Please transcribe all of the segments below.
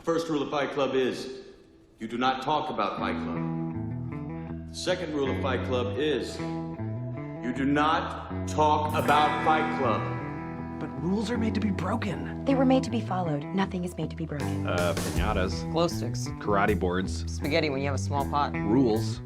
first rule of Fight Club is you do not talk about Fight Club. The second rule of Fight Club is you do not talk about Fight Club. But rules are made to be broken. They were made to be followed. Nothing is made to be broken. Pinatas. Glow sticks. Karate boards. Spaghetti when you have a small pot. Rules.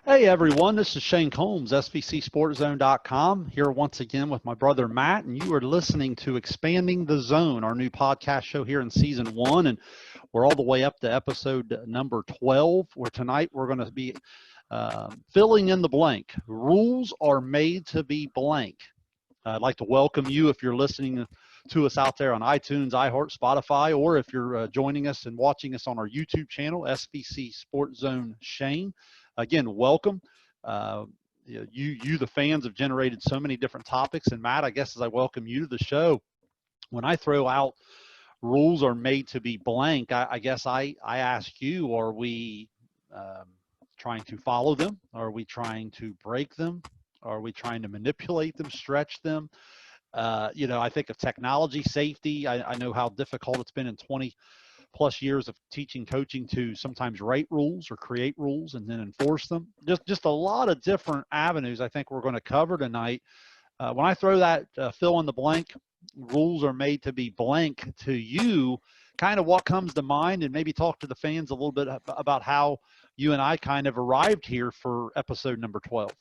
Hey everyone, this is Shane Combs, SVCSportZone.com, here once again with my brother Matt, and you are listening to Expanding the Zone, our new podcast show here in season 1, and we're all the way up to episode number 12, where tonight we're going to be filling in the blank. Rules are made to be blank. I'd like to welcome you if you're listening to us out there on iTunes, iHeart, Spotify, or if you're joining us and watching us on our YouTube channel, SVC Sports Zone Shane. Again, welcome. You, the fans, have generated so many different topics. And Matt, I guess as I welcome you to the show, when I throw out rules are made to be blank, I guess I ask you, are we trying to follow them? Are we trying to break them? Are we trying to manipulate them, stretch them? I think of technology, safety. I know how difficult it's been in 20 plus years of teaching, coaching to sometimes write rules or create rules and then enforce them. Just a lot of different avenues I think we're going to cover tonight. When I throw that fill in the blank, rules are made to be blank to you, kind of what comes to mind, and maybe talk to the fans a little bit about how you and I kind of arrived here for episode number 12.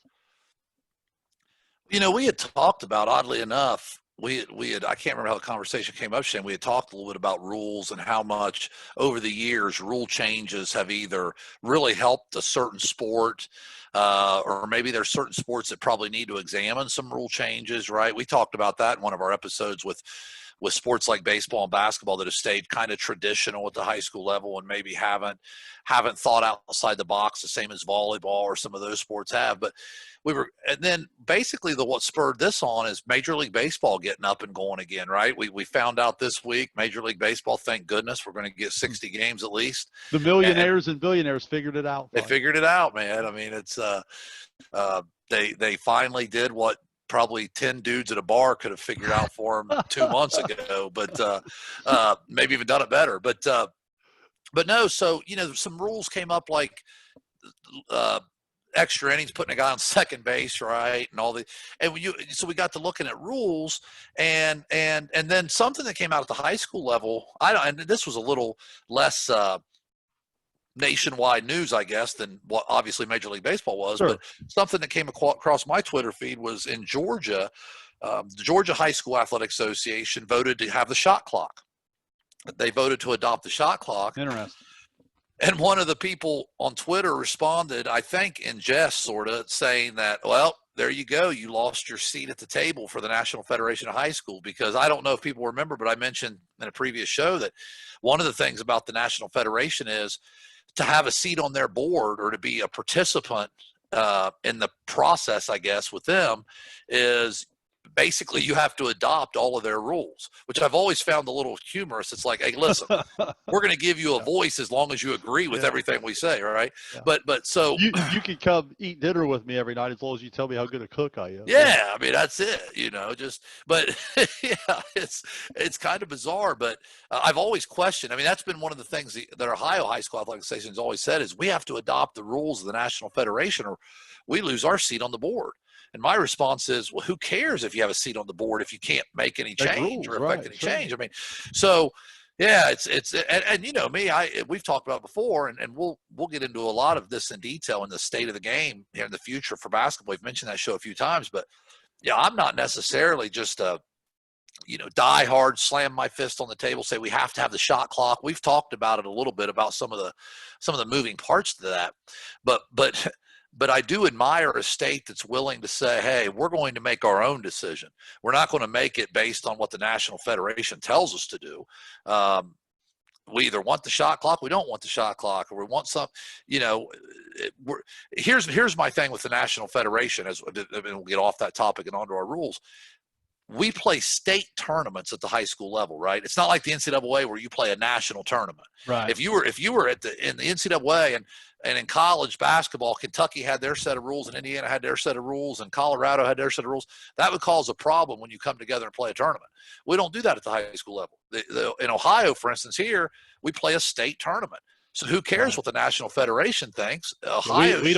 You know, we had talked about, oddly enough, we had, I can't remember how the conversation came up, Shane. We had talked a little bit about rules and how much over the years rule changes have either really helped a certain sport, or maybe there's certain sports that probably need to examine some rule changes, right? We talked about that in one of our episodes with sports like baseball and basketball that have stayed kind of traditional at the high school level and maybe haven't thought outside the box the same as volleyball or some of those sports have. But and then basically what spurred this on is Major League Baseball getting up and going again, right? We found out this week, Major League Baseball, thank goodness, we're going to get 60 games at least. The millionaires and billionaires figured it out. They figured it out, man. I mean, it's they finally did what probably 10 dudes at a bar could have figured out for them 2 months ago, but maybe even done it better. But no, so, some rules came up like extra innings, putting a guy on second base, right, so we got to looking at rules, and then something that came out at the high school level. And this was a little less nationwide news, I guess, than what obviously Major League Baseball was. Sure. But something that came across my Twitter feed was in Georgia, the Georgia High School Athletic Association voted to have the shot clock. They voted to adopt the shot clock. Interesting. And one of the people on Twitter responded, I think in jest, sort of, saying that, well, there you go. You lost your seat at the table for the National Federation of High School. Because I don't know if people remember, but I mentioned in a previous show that one of the things about the National Federation is to have a seat on their board or to be a participant in the process, I guess, with them is basically you have to adopt all of their rules, which I've always found a little humorous. It's like, hey, listen, we're going to give you a voice as long as you agree with everything we say, right? Yeah. But so you can come eat dinner with me every night as long as you tell me how good a cook I am. Yeah, I mean, that's it, but yeah, it's kind of bizarre, but I've always questioned. I mean, that's been one of the things that Ohio High School Athletic Association has always said is we have to adopt the rules of the National Federation or we lose our seat on the board. And my response is, well, who cares if you have a seat on the board if you can't make any change or affect any change? I mean, so yeah, and me, we've talked about it before, and we'll get into a lot of this in detail in the state of the game in the future for basketball. We've mentioned that show a few times, but yeah, I'm not necessarily just a die hard, slam my fist on the table, say we have to have the shot clock. We've talked about it a little bit about some of the moving parts to that, but I do admire a state that's willing to say, hey, we're going to make our own decision. We're not going to make it based on what the National Federation tells us to do. We either want the shot clock, we don't want the shot clock, or we want some, here's my thing with the National Federation, and we'll get off that topic and onto our rules. we play state tournaments at the high school level, right? It's not like the NCAA where you play a national tournament. Right. If you were in the NCAA and in college basketball, Kentucky had their set of rules and Indiana had their set of rules and Colorado had their set of rules, that would cause a problem when you come together and play a tournament. We don't do that at the high school level. In Ohio, for instance, here we play a state tournament. So who cares what the National Federation thinks? Ohio, we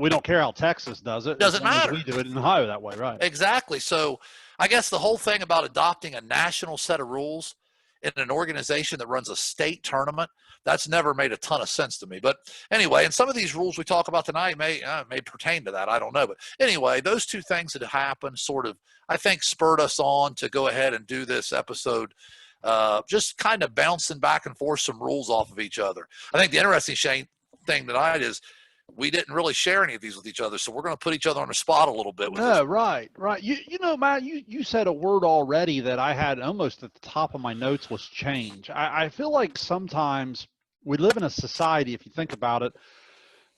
don't care how Texas does it. Doesn't matter. We do it in Ohio that way, right? Exactly. So I guess the whole thing about adopting a national set of rules in an organization that runs a state tournament, that's never made a ton of sense to me. But anyway, and some of these rules we talk about tonight may pertain to that. I don't know. But anyway, those two things that happened sort of, I think, spurred us on to go ahead and do this episode, just kind of bouncing back and forth some rules off of each other. I think the interesting, Shane, thing tonight is we didn't really share any of these with each other, so we're going to put each other on the spot a little bit with this. Right. You know, Matt, you said a word already that I had almost at the top of my notes was change. I feel like sometimes we live in a society, if you think about it,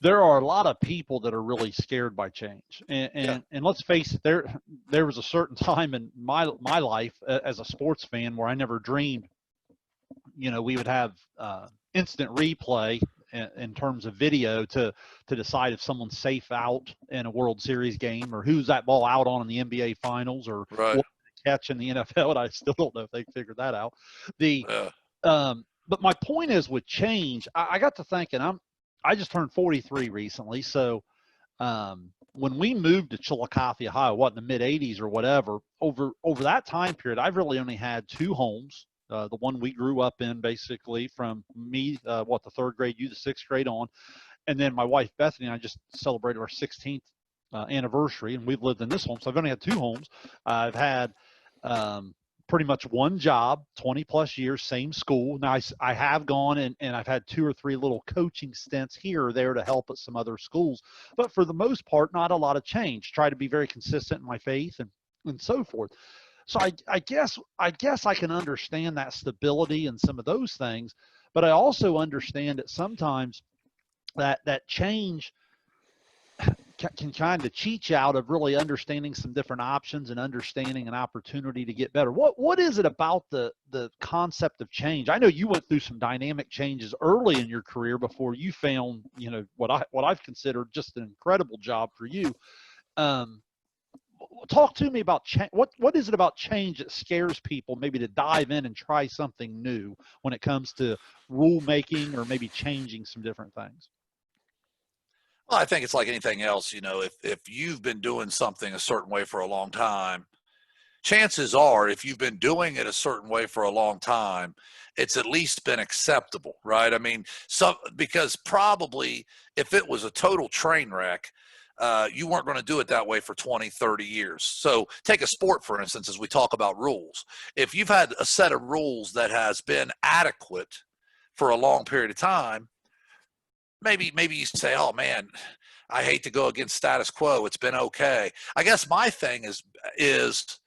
there are a lot of people that are really scared by change. And let's face it, there was a certain time in my life as a sports fan where I never dreamed, you know, we would have instant replay in terms of video to decide if someone's safe out in a World Series game or who's that ball out on in the NBA Finals or what catch in the NFL. And I still don't know if they figured that out. But my point is with change, I got to thinking, I just turned 43 recently. So when we moved to Chillicothe, Ohio, what, in the mid 80s or whatever, over that time period, I've really only had two homes. The one we grew up in, basically, from me, the third grade, you the sixth grade on. And then my wife, Bethany, and I just celebrated our 16th anniversary, and we've lived in this home. So I've only had two homes. I've had pretty much one job, 20 plus years, same school. Now I have gone and I've had two or three little coaching stints here or there to help at some other schools. But for the most part, not a lot of change. Try to be very consistent in my faith and so forth. So I guess I can understand that stability and some of those things, but I also understand that sometimes that change can kind of cheat you out of really understanding some different options and understanding an opportunity to get better. What is it about the concept of change? I know you went through some dynamic changes early in your career before you found, you know, what I've considered just an incredible job for you. Talk to me about change. What is it about change that scares people maybe to dive in and try something new when it comes to rule making or maybe changing some different things? Well, I think it's like anything else. You know, if you've been doing something a certain way for a long time, chances are if you've been doing it a certain way for a long time, it's at least been acceptable, right? I mean, because probably if it was a total train wreck, you weren't going to do it that way for 20, 30 years. So take a sport, for instance, as we talk about rules. If you've had a set of rules that has been adequate for a long period of time, maybe you say, oh man, I hate to go against status quo. It's been okay. I guess my thing is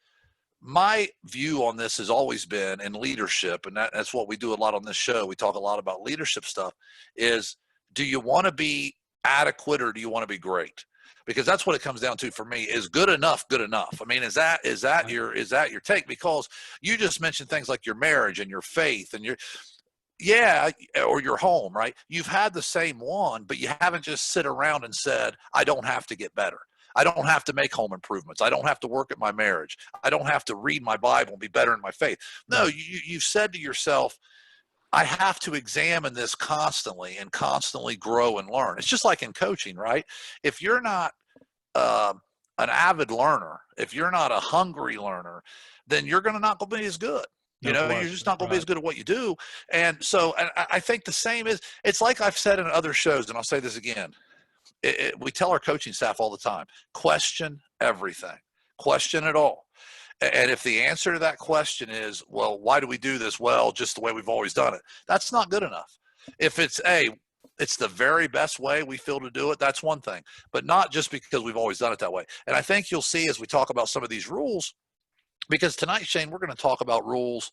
my view on this has always been in leadership, and that's what we do a lot on this show. We talk a lot about leadership stuff, is do you want to be adequate or do you want to be great? Because that's what it comes down to for me. Is good enough good enough? I mean, is that your take? Because you just mentioned things like your marriage and your faith and or your home, right? You've had the same one, but you haven't just sit around and said, I don't have to get better. I don't have to make home improvements. I don't have to work at my marriage. I don't have to read my Bible and be better in my faith. No, you've said to yourself, I have to examine this constantly and constantly grow and learn. It's just like in coaching, right? If you're not an avid learner, if you're not a hungry learner, then you're not going to be as good. You're just not going to be as good at what you do. And so, and I think the same it's like I've said in other shows, and I'll say this again. We tell our coaching staff all the time, question everything, question it all. And if the answer to that question is, well, why do we do this? Well, just the way we've always done it. That's not good enough. If it's the very best way we feel to do it, that's one thing, but not just because we've always done it that way. And I think you'll see as we talk about some of these rules, because tonight, Shane, we're going to talk about rules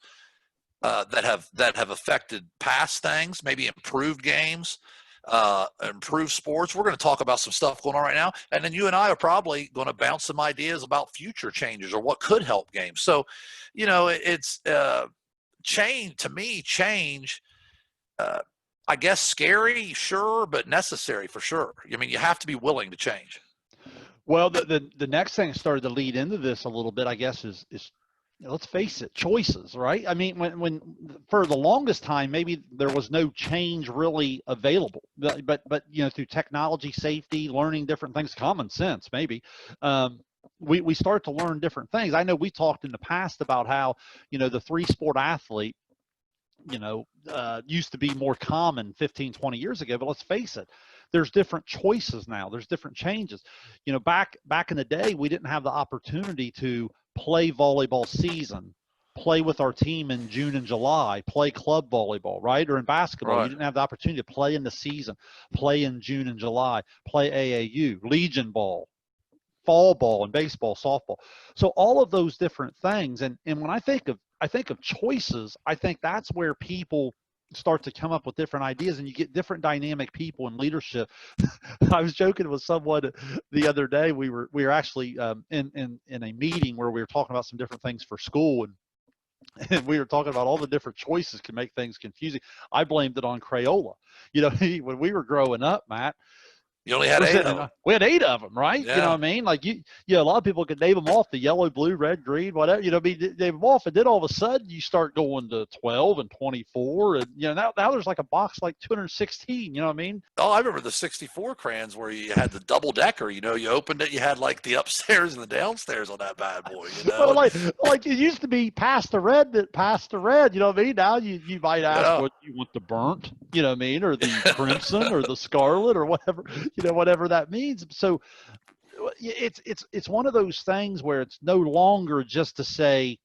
that have affected past things, maybe improved games, improve sports. We're going to talk about some stuff going on right now. And then you and I are probably going to bounce some ideas about future changes or what could help games. So, it's change to me, I guess scary, sure, but necessary for sure. I mean, you have to be willing to change. Well, the next thing that started to lead into this a little bit, I guess, is let's face it, choices, right? I mean, when for the longest time, maybe there was no change really available, but through technology, safety, learning different things, common sense, maybe, we start to learn different things. I know we talked in the past about how, the 3-sport athlete, used to be more common 15, 20 years ago, but let's face it, there's different choices now. There's different changes. Back in the day, we didn't have the opportunity to play volleyball season, play with our team in June and July, play club volleyball, right? Or in basketball, Right. you didn't have the opportunity to play in the season, play in June and July, play AAU, Legion ball, fall ball, and baseball, softball. So all of those different things. And when I think of choices, I think that's where people start to come up with different ideas, and you get different dynamic people in leadership. I was joking with someone the other day. We were actually in a meeting where we were talking about some different things for school, and we were talking about all the different choices can make things confusing. I blamed it on Crayola. When we were growing up, Matt, You only had 8 of them. we had 8 of them, right? Yeah. You know what I mean? Like a lot of people could name them off, the yellow, blue, red, green, whatever, name them off. And then all of a sudden you start going to 12 and 24. And, now there's like a box like 216, you know what I mean? Oh, I remember the 64 crayons where you had the double decker, you opened it, you had like the upstairs and the downstairs on that bad boy, Well, like it used to be past the red, you know what I mean? Now you might ask what you want, the burnt, you know what I mean? Or the crimson or the scarlet or whatever, whatever that means. So it's one of those things where it's no longer just to say,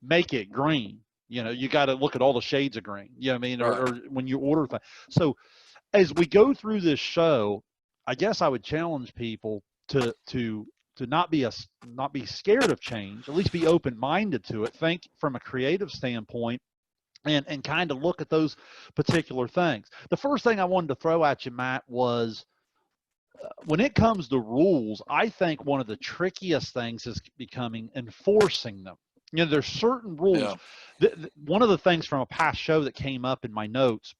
make it green. You got to look at all the shades of green, you know what I mean? Or when you order things. So as we go through this show, I guess I would challenge people to not be scared of change, at least be open-minded to it, think from a creative standpoint, and kind of look at those particular things. The first thing I wanted to throw at you, Matt, was when it comes to rules, I think one of the trickiest things is becoming enforcing them. There's certain rules. Yeah. One of the things from a past show that came up in my notes,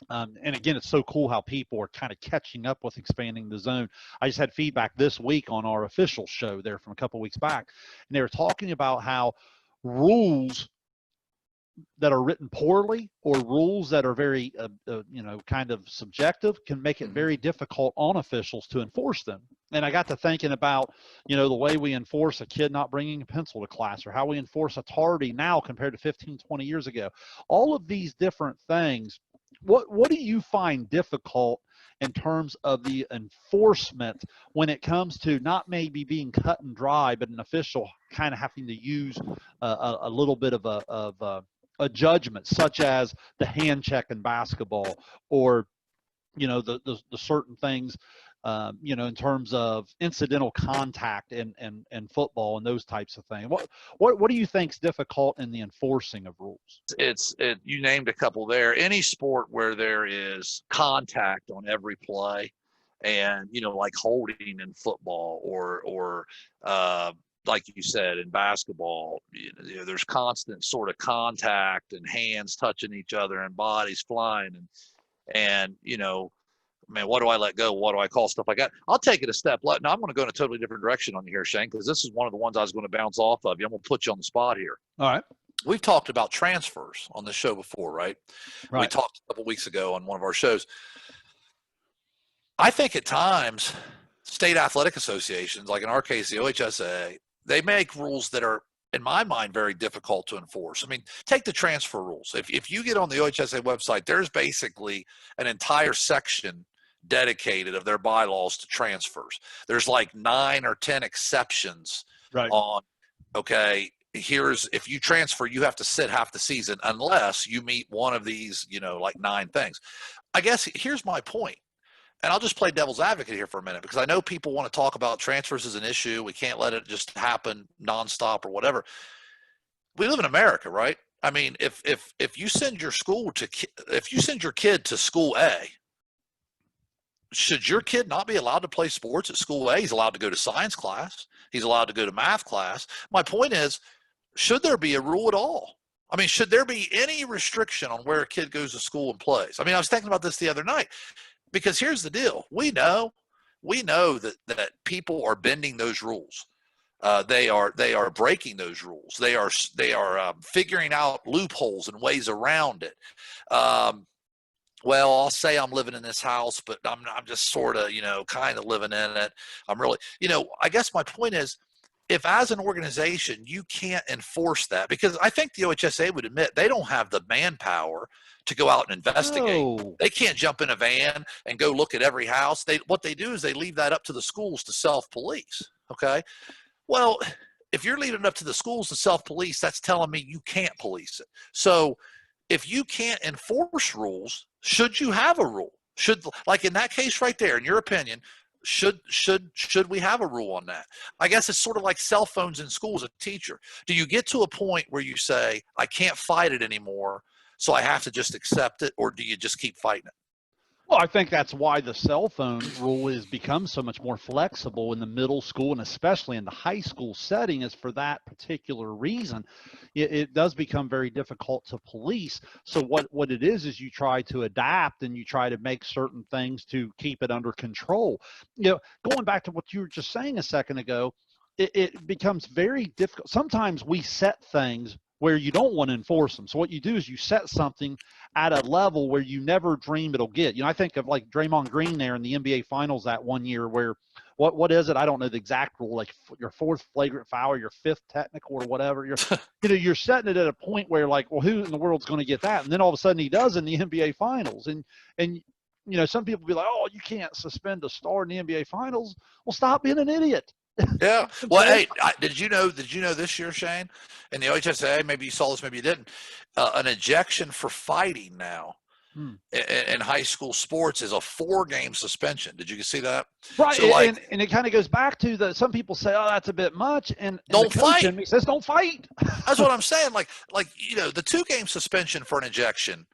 and again, it's so cool how people are kind of catching up with expanding the zone. I just had feedback this week on our official show there from a couple of weeks back, and they were talking about how rules that are written poorly or rules that are very, kind of subjective can make it very difficult on officials to enforce them. And I got to thinking about, the way we enforce a kid not bringing a pencil to class, or how we enforce a tardy now compared to 15, 20 years ago. All of these different things. What do you find difficult in terms of the enforcement when it comes to not maybe being cut and dry, but an official kind of having to use a little bit of a judgment, such as the hand check in basketball, or the certain things, in terms of incidental contact in football and those types of things. What do you think is difficult in the enforcing of rules? You named a couple there. Any sport where there is contact on every play, and like holding in football, or like you said in basketball, there's constant sort of contact and hands touching each other and bodies flying, and man, what do I let go? What do I call? Stuff like that. I'll take it a step. Now I'm going to go in a totally different direction on you here, Shane, because this is one of the ones I was going to bounce off of you. I'm going to put you on the spot here. All right. We've talked about transfers on this show before, right? We talked a couple weeks ago on one of our shows. I think at times state athletic associations, like in our case, the OHSA, they make rules that are, in my mind, very difficult to enforce. I mean, take the transfer rules. If you get on the OHSA website, there's basically an entire section dedicated of their bylaws to transfers. There's like 9 or 10 exceptions on, okay, if you transfer, you have to sit half the season unless you meet one of these, like 9 things. I guess here's my point. And I'll just play devil's advocate here for a minute, because I know people want to talk about transfers as an issue. We can't let it just happen nonstop or whatever. We live in America, right? I mean, if you send your kid to school A, should your kid not be allowed to play sports at school A? He's allowed to go to science class. He's allowed to go to math class. My point is, should there be a rule at all? I mean, should there be any restriction on where a kid goes to school and plays? I mean, I was thinking about this the other night, because here's the deal. We know that people are bending those rules. They are breaking those rules. They are figuring out loopholes and ways around it. Well, I'll say I'm living in this house, but I'm just sort of, kind of living in it. I'm really, I guess my point is, if as an organization you can't enforce that, because I think the OHSA would admit they don't have the manpower to go out and investigate. No. They can't jump in a van and go look at every house. What they do is they leave that up to the schools to self-police. Okay. Well, if you're leaving it up to the schools to self-police, that's telling me you can't police it. So if you can't enforce rules, should you have a rule? Should, like in that case right there, in your opinion, should we have a rule on that? I guess it's sort of like cell phones in school as a teacher. Do you get to a point where you say, I can't fight it anymore, so I have to just accept it, or do you just keep fighting it? Well, I think that's why the cell phone rule has become so much more flexible in the middle school and especially in the high school setting, is for that particular reason. It does become very difficult to police. So what it is you try to adapt and you try to make certain things to keep it under control. Going back to what you were just saying a second ago, it becomes very difficult. Sometimes we set things where you don't want to enforce them. So what you do is you set something at a level where you never dream it'll get. I think of like Draymond Green there in the NBA Finals that one year where, what is it? I don't know the exact rule, like your fourth flagrant foul, or your fifth technical or whatever. You're setting it at a point where like, well, who in the world's going to get that? And then all of a sudden he does in the NBA Finals. And some people be like, oh, you can't suspend a star in the NBA Finals. Well, stop being an idiot. Yeah. Well, hey, did you know this year, Shane, in the OHSA, maybe you saw this, maybe you didn't, an ejection for fighting now in high school sports is a 4-game suspension. Did you see that? Right. So and it kind of goes back to some people say, oh, that's a bit much. And don't the coach fight. in me says, don't fight. That's what I'm saying. Like, the 2-game suspension for an ejection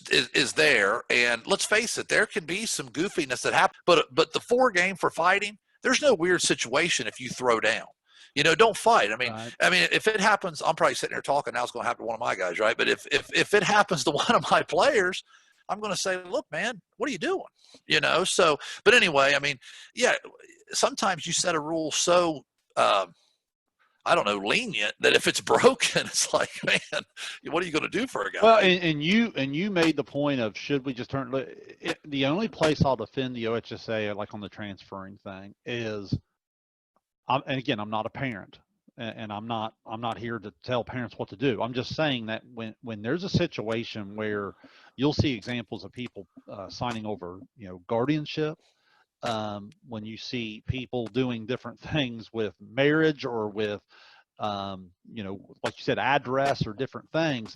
is there. And let's face it, there can be some goofiness that happens, but the 4-game for fighting, there's no weird situation if you throw down. Don't fight. Right. I mean, if it happens, I'm probably sitting here talking now. It's going to happen to one of my guys, right? But if it happens to one of my players, I'm going to say, look, man, what are you doing? So, but anyway, I mean, yeah, sometimes you set a rule so, I don't know, lenient, that if it's broken, it's like, man, what are you going to do for a guy? Well, and you made the point of, should we just turn it, the only place I'll defend the OHSA, like on the transferring thing, is, and again, I'm not a parent, and I'm not here to tell parents what to do. I'm just saying that when there's a situation where you'll see examples of people signing over, guardianship, when you see people doing different things with marriage or with, like you said, address or different things,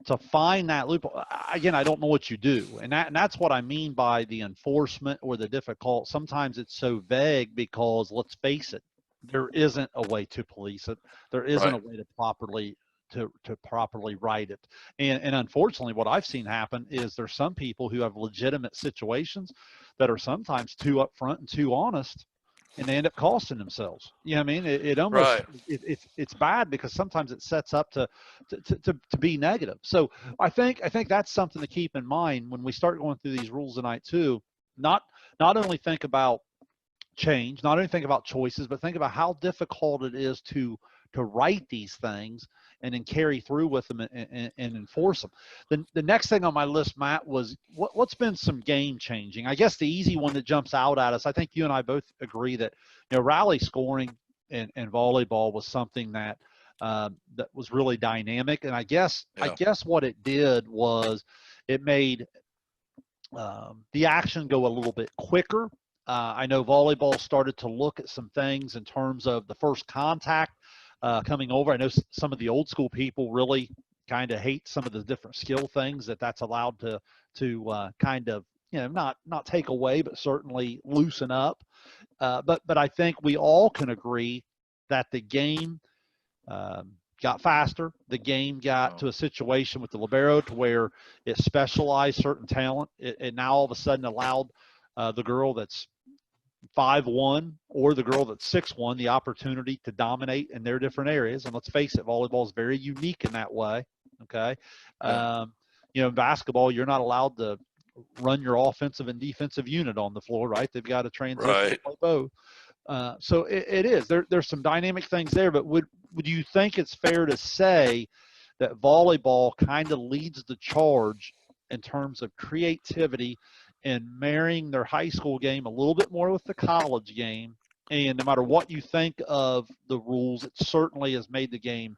to find that loophole. Again, I don't know what you do. And that's what I mean by the enforcement or the difficult. Sometimes it's so vague because, let's face it, there isn't a way to police it. There isn't Right. a way to properly write it. And unfortunately, what I've seen happen is there's some people who have legitimate situations that are sometimes too upfront and too honest, and they end up costing themselves. You know what I mean? It almost, Right. it's bad because sometimes it sets up to be negative. So I think that's something to keep in mind when we start going through these rules tonight too. Not only think about change, not only think about choices, but think about how difficult it is to write these things and then carry through with them and enforce them. The next thing on my list, Matt, was what's been some game changing. I guess the easy one that jumps out at us, I think you and I both agree that rally scoring and volleyball was something that that was really dynamic. And I guess what it did was it made the action go a little bit quicker. I know volleyball started to look at some things in terms of the first contact coming over. I know some of the old school people really kind of hate some of the different skill things that's allowed to kind of, not take away, but certainly loosen up. But I think we all can agree that the game got faster. The game got to a situation with the libero to where it specialized certain talent. It now all of a sudden allowed the girl that's 5'1" or the girl that's 6'1" the opportunity to dominate in their different areas. And let's face it, volleyball is very unique in that way. Okay. Yeah. In basketball, you're not allowed to run your offensive and defensive unit on the floor, right? They've got to transition to Right. play both. So it is. There's some dynamic things there, but would you think it's fair to say that volleyball kind of leads the charge in terms of creativity and marrying their high school game a little bit more with the college game? And no matter what you think of the rules, it certainly has made the game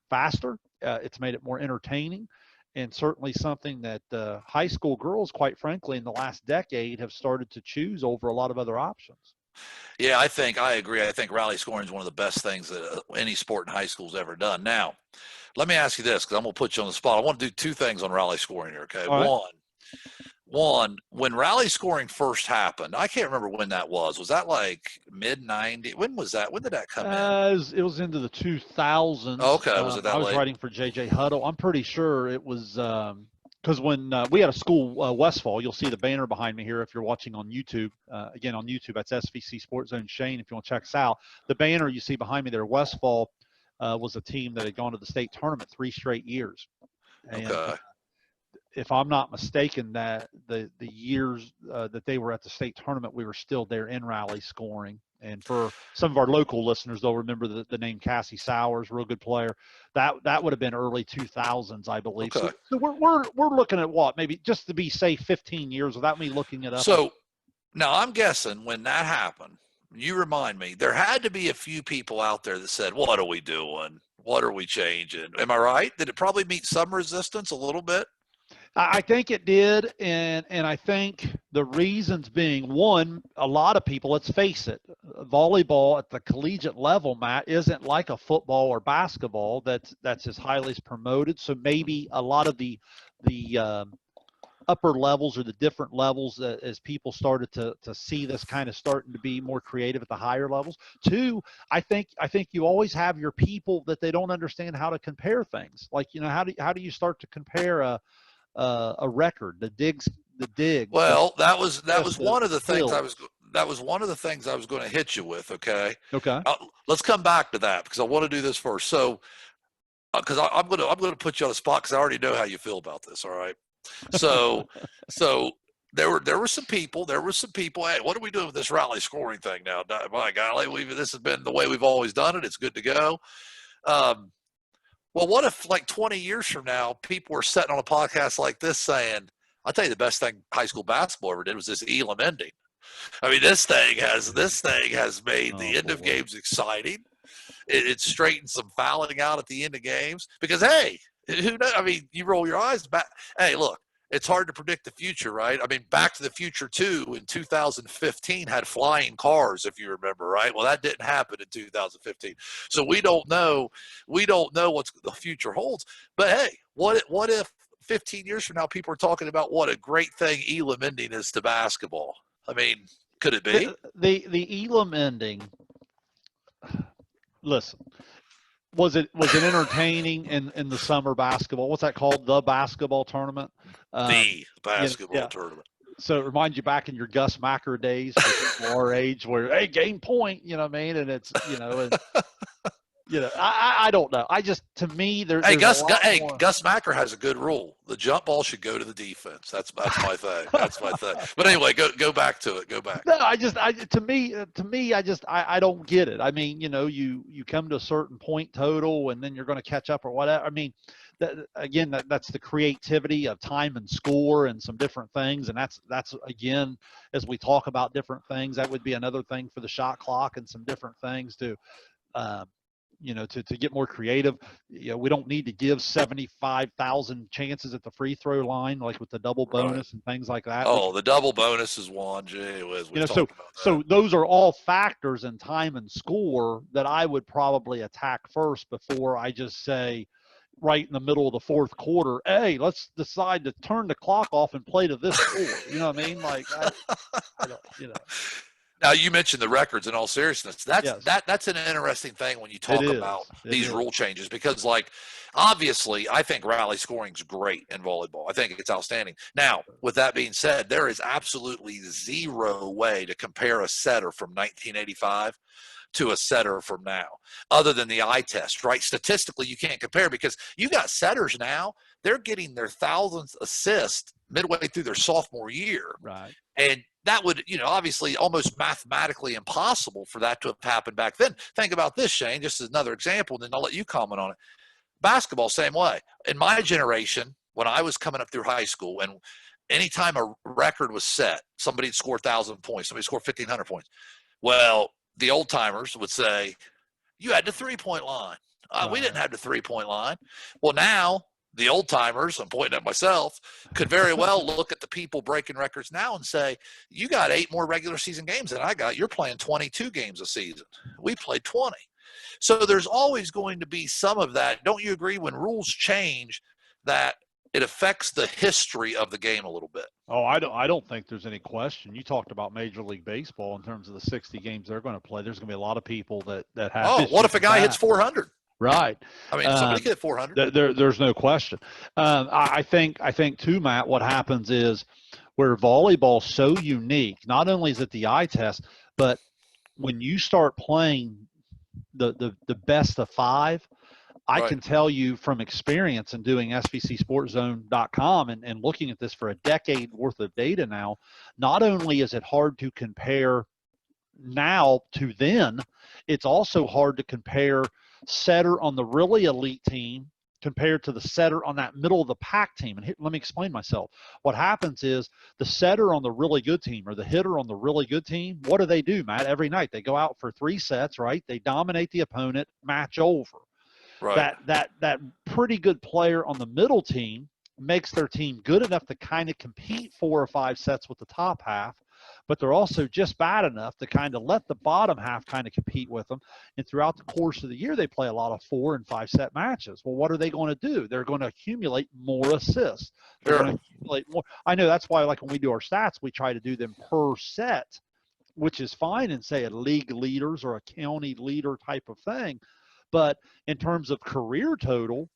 faster. It's made it more entertaining, and certainly something that high school girls, quite frankly, in the last decade have started to choose over a lot of other options. Yeah, I agree. I think rally scoring is one of the best things that any sport in high school's ever done. Now, let me ask you this, because I'm going to put you on the spot. I want to do two things on rally scoring here, okay? All right. One, when rally scoring first happened, I can't remember when that was. Was that like mid-90s? When was that? When did that come in? It was into the 2000s. Okay, was it that I was late? writing for JJ Huddle. I'm pretty sure it was because when we had a school, Westfall, you'll see the banner behind me here if you're watching on YouTube. Again, on YouTube, that's SVC Sports Zone Shayne if you want to check us out. The banner you see behind me there, Westfall, was a team that had gone to the state tournament 3 straight years. And Okay. if I'm not mistaken, that the years that they were at the state tournament, we were still there in rally scoring. And for some of our local listeners, they'll remember the name Cassie Sowers, real good player. That would have been early 2000s, I believe. Okay. So we're looking at what, maybe just to be safe, 15 years without me looking it up. So now I'm guessing when that happened, you remind me, there had to be a few people out there that said, "What are we doing? What are we changing?" Am I right? Did it probably meet some resistance a little bit? I think it did, and I think the reasons being, one, a lot of people, let's face it, volleyball at the collegiate level, Matt, isn't like a football or basketball that's as highly as promoted. So maybe a lot of the upper levels or the different levels as people started to see this kind of starting to be more creative at the higher levels. Two, I think you always have your people that they don't understand how to compare things. Like, how do you start to compare a record, the digs. Well, that was one of the things skills. that was one of the things I was going to hit you with. Okay. Okay. Let's come back to that because I want to do this first. So, because I'm going to put you on the spot because I already know how you feel about this. All right. So, there were some people. Hey, what are we doing with this rally scoring thing now? My golly, this has been the way we've always done it. It's good to go. Well, what if like 20 years from now, people were sitting on a podcast like this saying, "I'll tell you the best thing high school basketball ever did was this Elam ending." I mean, this thing has made the end of games exciting. It straightened some fouling out at the end of games because, hey, who knows? I mean, you roll your eyes back. Hey, look, it's hard to predict the future, right? I mean, Back to the Future 2 in 2015 had flying cars, if you remember, right? Well, that didn't happen in 2015. So we don't know what the future holds. But hey, what if 15 years from now people are talking about what a great thing Elam ending is to basketball? I mean, could it be? The Elam ending, listen, was it entertaining in the summer basketball? What's that called? The basketball tournament? The basketball tournament. So it reminds you back in your Gus Macker days, our age, where, hey, game point, you know what I mean? And it's, I don't know. To me, there's Gus Macker has a good rule. The jump ball should go to the defense. That's my thing. That's my thing. But anyway, go back to it. Go back. No, to me, I don't get it. I mean, you come to a certain point total and then you're going to catch up or whatever. I mean, that's the creativity of time and score and some different things. And that's again, as we talk about different things, that would be another thing for the shot clock and some different things to get more creative. We don't need to give 75,000 chances at the free throw line, like with the double bonus and things like that. Oh, the double bonus is one. Gee whiz, so those are all factors in time and score that I would probably attack first before I just say, right in the middle of the fourth quarter, hey, let's decide to turn the clock off and play to this score. You know what I mean? Like, I don't. Now you mentioned the records. In all seriousness, that's Yes, that's an interesting thing when you it talk is. about It these is. rule changes, because like obviously I think rally scoring is great in volleyball. I think it's outstanding. Now, with that being said, there is absolutely zero way to compare a setter from 1985 to a setter from now, other than the eye test, right? Statistically, you can't compare, because you got setters now, they're getting their thousandth assist midway through their sophomore year. Right. And that would, obviously almost mathematically impossible for that to have happened back then. Think about this, Shane, just as another example, and then I'll let you comment on it. Basketball, same way. In my generation, when I was coming up through high school, and anytime a record was set, somebody would score 1,000 points, somebody scored 1,500 points. Well, the old timers would say, you had the 3-point line. We didn't Right. have the 3-point line. Well, now the old timers, I'm pointing at myself, could very well look at the people breaking records now and say, you got 8 more regular season games than I got. You're playing 22 games a season. We played 20. So there's always going to be some of that. Don't you agree, when rules change, that it affects the history of the game a little bit? Oh, I don't think there's any question. You talked about Major League Baseball in terms of the 60 games they're going to play. There's going to be a lot of people that have Oh, what issues if a with guy hits that. 400? Right. I mean, somebody could hit 400. There's no question. I think too, Matt, what happens is, where volleyball's so unique, not only is it the eye test, but when you start playing the best of 5, I Right. can tell you from experience in doing SVCSportZone.com and looking at this for a decade worth of data now, not only is it hard to compare now to then, it's also hard to compare setter on the really elite team compared to the setter on that middle of the pack team. And here, let me explain myself. What happens is, the setter on the really good team, or the hitter on the really good team, what do, Matt? Every night they go out for 3 sets, right? They dominate the opponent, match over. Right. That pretty good player on the middle team makes their team good enough to kind of compete 4 or 5 sets with the top half, but they're also just bad enough to kind of let the bottom half kind of compete with them. And throughout the course of the year, they play a lot of 4 and 5 set matches. Well, what are they going to do? They're going to accumulate more assists. They're Sure. going to accumulate more. I know that's why, like, when we do our stats, we try to do them per set, which is fine in, say, a league leaders or a county leader type of thing. But in terms of career total,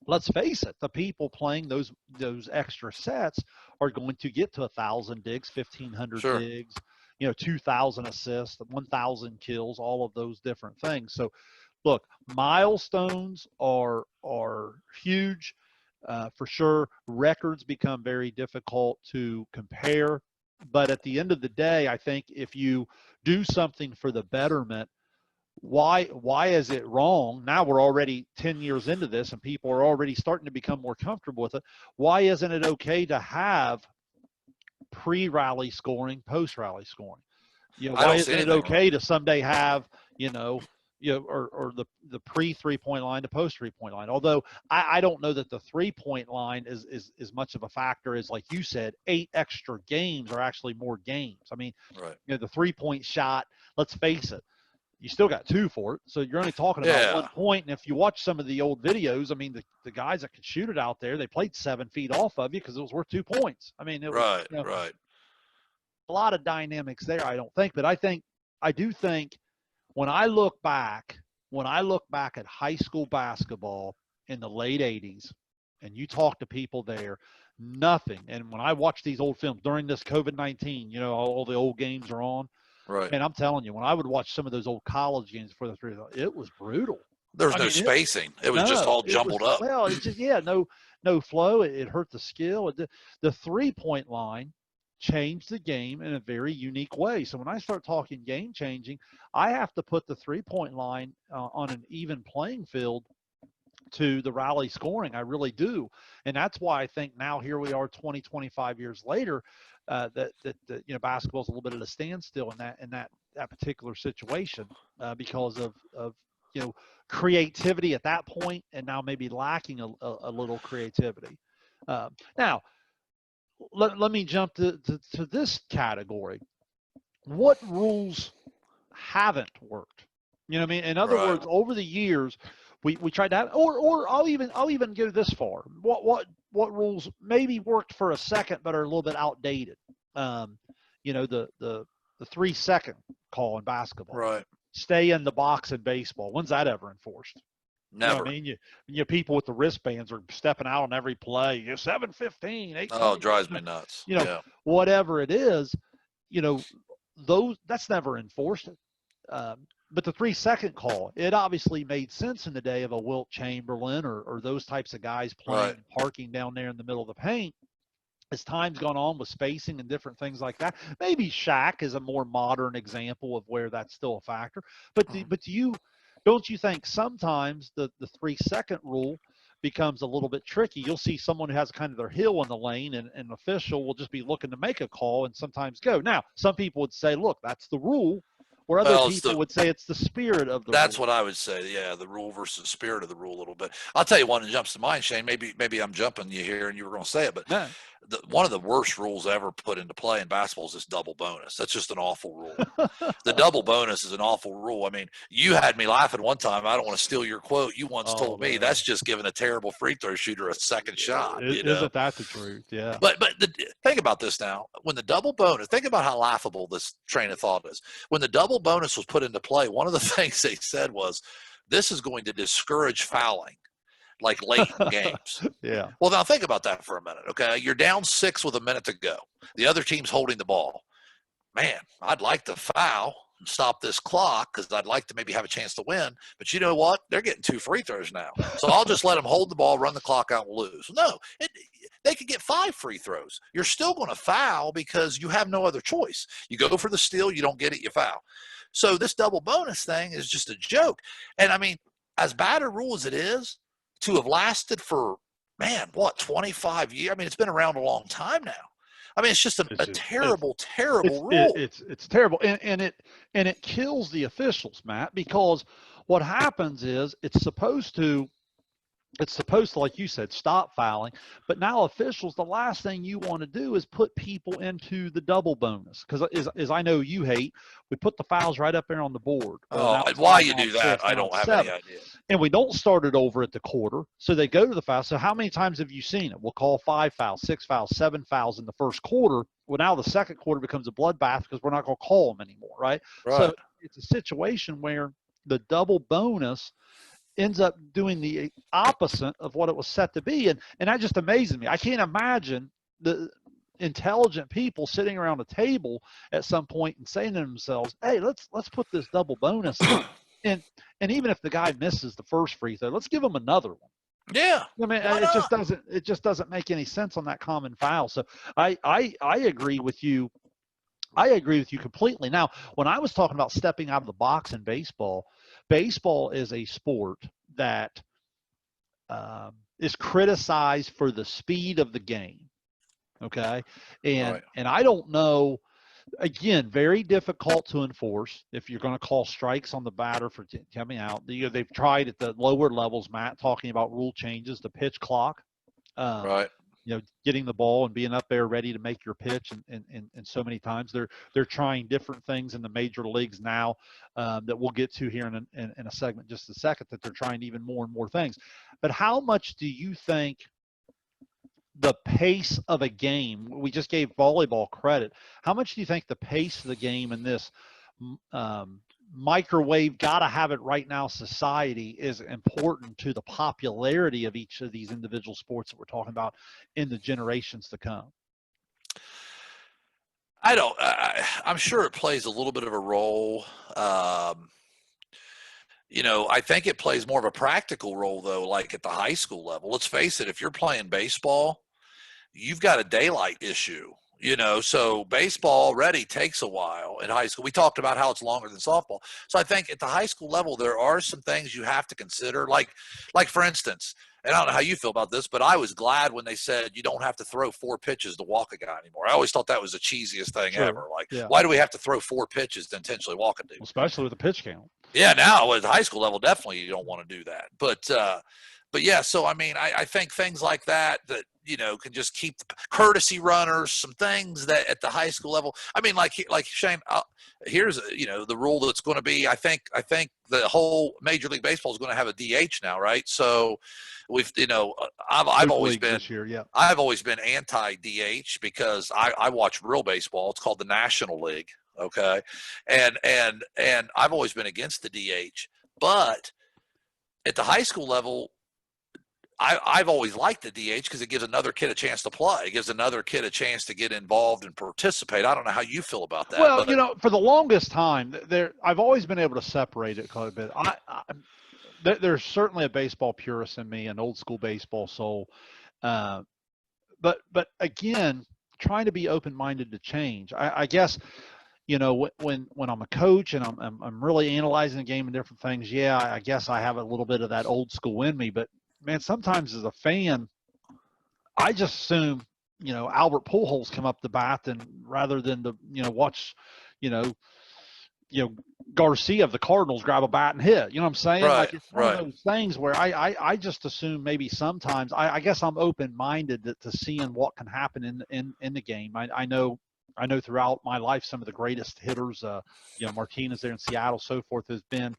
let's face it, the people playing those extra sets are going to get to 1,000 digs, 1,500 Sure. digs, 2,000 assists, 1,000 kills, all of those different things. So, look, milestones are huge, for sure. Records become very difficult to compare, but at the end of the day, I think if you do something for the betterment, why is it wrong? Now we're already 10 years into this and people are already starting to become more comfortable with it. Why isn't it okay to have pre-rally scoring, post-rally scoring? I Why don't see isn't it anything wrong. okay to someday have, or the pre 3-point line to post 3-point line? Although I don't know that the 3-point line is much of a factor as, like you said, 8 extra games are actually more games. I mean, Right. the 3-point shot, let's face it, you still got 2 for it. So you're only talking about Yeah. 1 point. And if you watch some of the old videos, I mean, the guys that could shoot it out there, they played 7 feet off of you because it was worth 2 points. I mean, it was Right. Right. a lot of dynamics there, I don't think. But I do think when I look back at high school basketball in the late 80s, and you talk to people there, nothing. And when I watch these old films during this COVID-19, all the old games are on. Right. And I'm telling you, when I would watch some of those old college games before the 3, it was brutal. There's I no mean, spacing. It was just all it was, jumbled up. well, it's just, no flow. It hurt the skill. The 3-point line changed the game in a very unique way. So when I start talking game changing, I have to put the 3-point line on an even playing field to the rally scoring. I really do. And that's why I think now here we are 20, 25 years later, that basketball's a little bit at a standstill in that particular situation, because of creativity at that point, and now maybe lacking a little creativity. Now, let me jump to this category. What rules haven't worked? You know what I mean? In other Right. words, over the years, we tried to have, or I'll even go this far. What rules maybe worked for a second but are a little bit outdated? The the 3-second call in basketball. Right. Stay in the box in baseball. When's that ever enforced? Never. You know what I mean? People with the wristbands are stepping out on every play. 7:15, 8. Oh, it drives me nuts. Yeah. Whatever it is, that's never enforced. But the 3-second call, it obviously made sense in the day of a Wilt Chamberlain or those types of guys playing, Right. parking down there in the middle of the paint. As time's gone on with spacing and different things like that, maybe Shaq is a more modern example of where that's still a factor. But don't you think sometimes the 3-second rule becomes a little bit tricky? You'll see someone who has kind of their heel in the lane, and an official will just be looking to make a call and sometimes go. Now, some people would say, look, that's the rule, where other people would say it's the spirit of the That's rule. what I would say. Yeah, the rule versus spirit of the rule a little bit. I'll tell you one that jumps to mind, Shane. Maybe I'm jumping you here and you were going to say it, but No. One of the worst rules ever put into play in basketball is this double bonus. That's just an awful rule. The double bonus is an awful rule. I mean, you had me laughing one time. I don't want to steal your quote. You once told me that's just giving a terrible free throw shooter a second shot. Isn't that the truth? Yeah. But think about this now. When the double bonus, think about how laughable this train of thought is. When the double bonus was put into play, one of the things they said was, this is going to discourage fouling, like late in games. Yeah. Well, now think about that for a minute, okay? You're down 6 with a minute to go. The other team's holding the ball. Man, I'd like to foul and stop this clock because I'd like to maybe have a chance to win. But you know what? They're getting 2 free throws now. So I'll just let them hold the ball, run the clock out, and lose. No, they could get 5 free throws. You're still going to foul because you have no other choice. You go for the steal, you don't get it, you foul. So this double bonus thing is just a joke. And, I mean, as bad a rule as it is, to have lasted for, 25 years? I mean, it's been around a long time now. I mean, it's just a terrible rule. It's terrible, and it kills the officials, Matt, because what happens is it's supposed to, like you said, stop fouling. But now officials, the last thing you want to do is put people into the double bonus, because as I know you hate, we put the fouls right up there on the board. Why you do that, I don't have any idea. And we don't start it over at the quarter, so they go to the foul. So how many times have you seen it? We'll call 5 fouls, 6 fouls, 7 fouls in the first quarter. Well, now the second quarter becomes a bloodbath because we're not going to call them anymore, right? So it's a situation where the double bonus ends up doing the opposite of what it was set to be. And that just amazes me. I can't imagine the intelligent people sitting around a table at some point and saying to themselves, hey, let's put this double bonus in. And even if the guy misses the first free throw, let's give him another one. Yeah. I mean, it just doesn't make any sense on that common foul. So I agree with you. I agree with you completely. Now, when I was talking about stepping out of the box in baseball, baseball is a sport that is criticized for the speed of the game. Okay. And I don't know, again, very difficult to enforce if you're going to call strikes on the batter for coming out. They've tried at the lower levels, Matt, talking about rule changes, the pitch clock. Getting the ball and being up there ready to make your pitch, and so many times they're trying different things in the major leagues now that we'll get to here in a segment just a second, that they're trying even more and more things. But how much do you think the pace of a game, we just gave volleyball credit, how much do you think the pace of the game in this microwave, gotta have it right now society is important to the popularity of each of these individual sports that we're talking about in the generations to come? I'm sure it plays a little bit of a role. I think it plays more of a practical role, though, like at the high school level. Let's face it, if you're playing baseball, you've got a daylight issue. So baseball already takes a while in high school. We talked about how it's longer than softball. So I think at the high school level, there are some things you have to consider. Like for instance, and I don't know how you feel about this, but I was glad when they said you don't have to throw 4 pitches to walk a guy anymore. I always thought that was the cheesiest thing ever. Why do we have to throw 4 pitches to intentionally walk a dude? Especially with the pitch count. Yeah, now at the high school level, definitely you don't want to do that. But yeah, so I mean, I think things like that can just keep the courtesy runners, some things that at the high school level. I mean, like Shane, here's the rule that's going to be. I think the whole Major League Baseball is going to have a DH now, right? So we've I've always been this year, yeah. I've always been anti DH because I watch real baseball. It's called the National League. Okay. And I've always been against the DH, but at the high school level, I've always liked the DH because it gives another kid a chance to play. It gives another kid a chance to get involved and participate. I don't know how you feel about that, Well, but for the longest time, I've always been able to separate it quite a bit. There's certainly a baseball purist in me, an old school baseball soul. Uh, but again, trying to be open minded to change. I guess when I'm a coach and I'm really analyzing the game and different things. Yeah, I guess I have a little bit of that old school in me. But man, sometimes as a fan, I just assume Albert Pujols come up the bat, and rather than to watch you know you know Garcia of the Cardinals grab a bat and hit. You know what I'm saying? right, Like it's one of right. those things where I just assume maybe sometimes I guess I'm open minded to seeing what can happen in the game. I know throughout my life some of the greatest hitters, Martinez there in Seattle, so forth, has been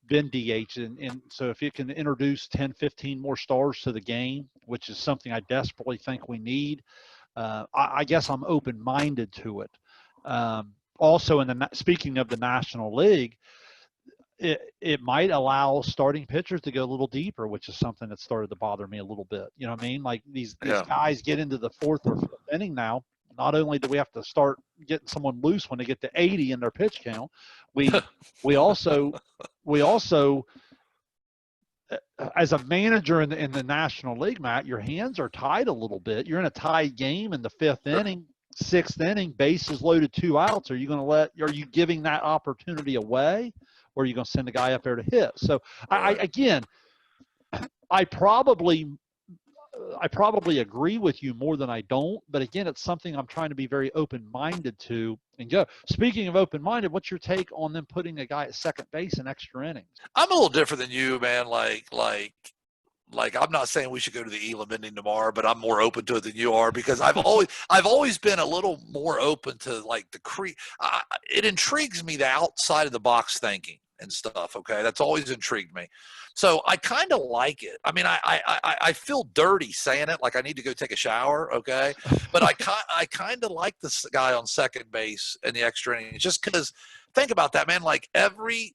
DH. And so if you can introduce 10, 15 more stars to the game, which is something I desperately think we need, I guess I'm open-minded to it. Also, speaking of the National League, it might allow starting pitchers to go a little deeper, which is something that started to bother me a little bit. You know what I mean? Like these Yeah. guys get into the fourth or fifth inning now. Not only do we have to start getting someone loose when they get to 80 in their pitch count, we also as a manager in the National League, Matt, your hands are tied a little bit. You're in a tied game in the fifth inning, sixth inning, bases loaded, 2 outs. Are you giving that opportunity away, or are you going to send a guy up there to hit? So Right. I probably agree with you more than I don't, but again, it's something I'm trying to be very open-minded to and go. Speaking of open-minded, what's your take on them putting a guy at second base in extra innings? I'm a little different than you, man. Like I'm not saying we should go to the Elam inning tomorrow, but I'm more open to it than you are because I've always been a little more open to like it intrigues me the outside of the box thinking and stuff. Okay, that's always intrigued me. So I kind of like it. I mean, I feel dirty saying it, like I need to go take a shower. Okay, but I kind of like this guy on second base in the extra innings just because. Think about that, man. Like every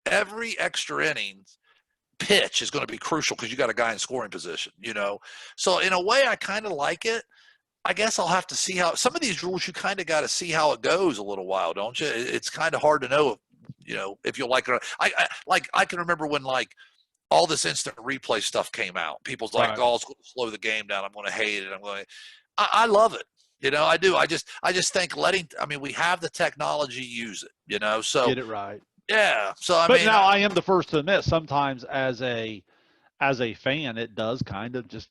extra innings pitch is going to be crucial because you got a guy in scoring position. So in a way, I kind of like it. I guess I'll have to see how some of these rules you kind of got to see how it goes a little while, don't you? It's kind of hard to know, if you'll like it. I can remember when like all this instant replay stuff came out. People's like, Right. oh, it's going to slow the game down. I'm going to hate it. I love it. I do. I just think we have the technology, use it, so Get it right. yeah. So But now I am the first to admit sometimes as a fan, it does kind of just,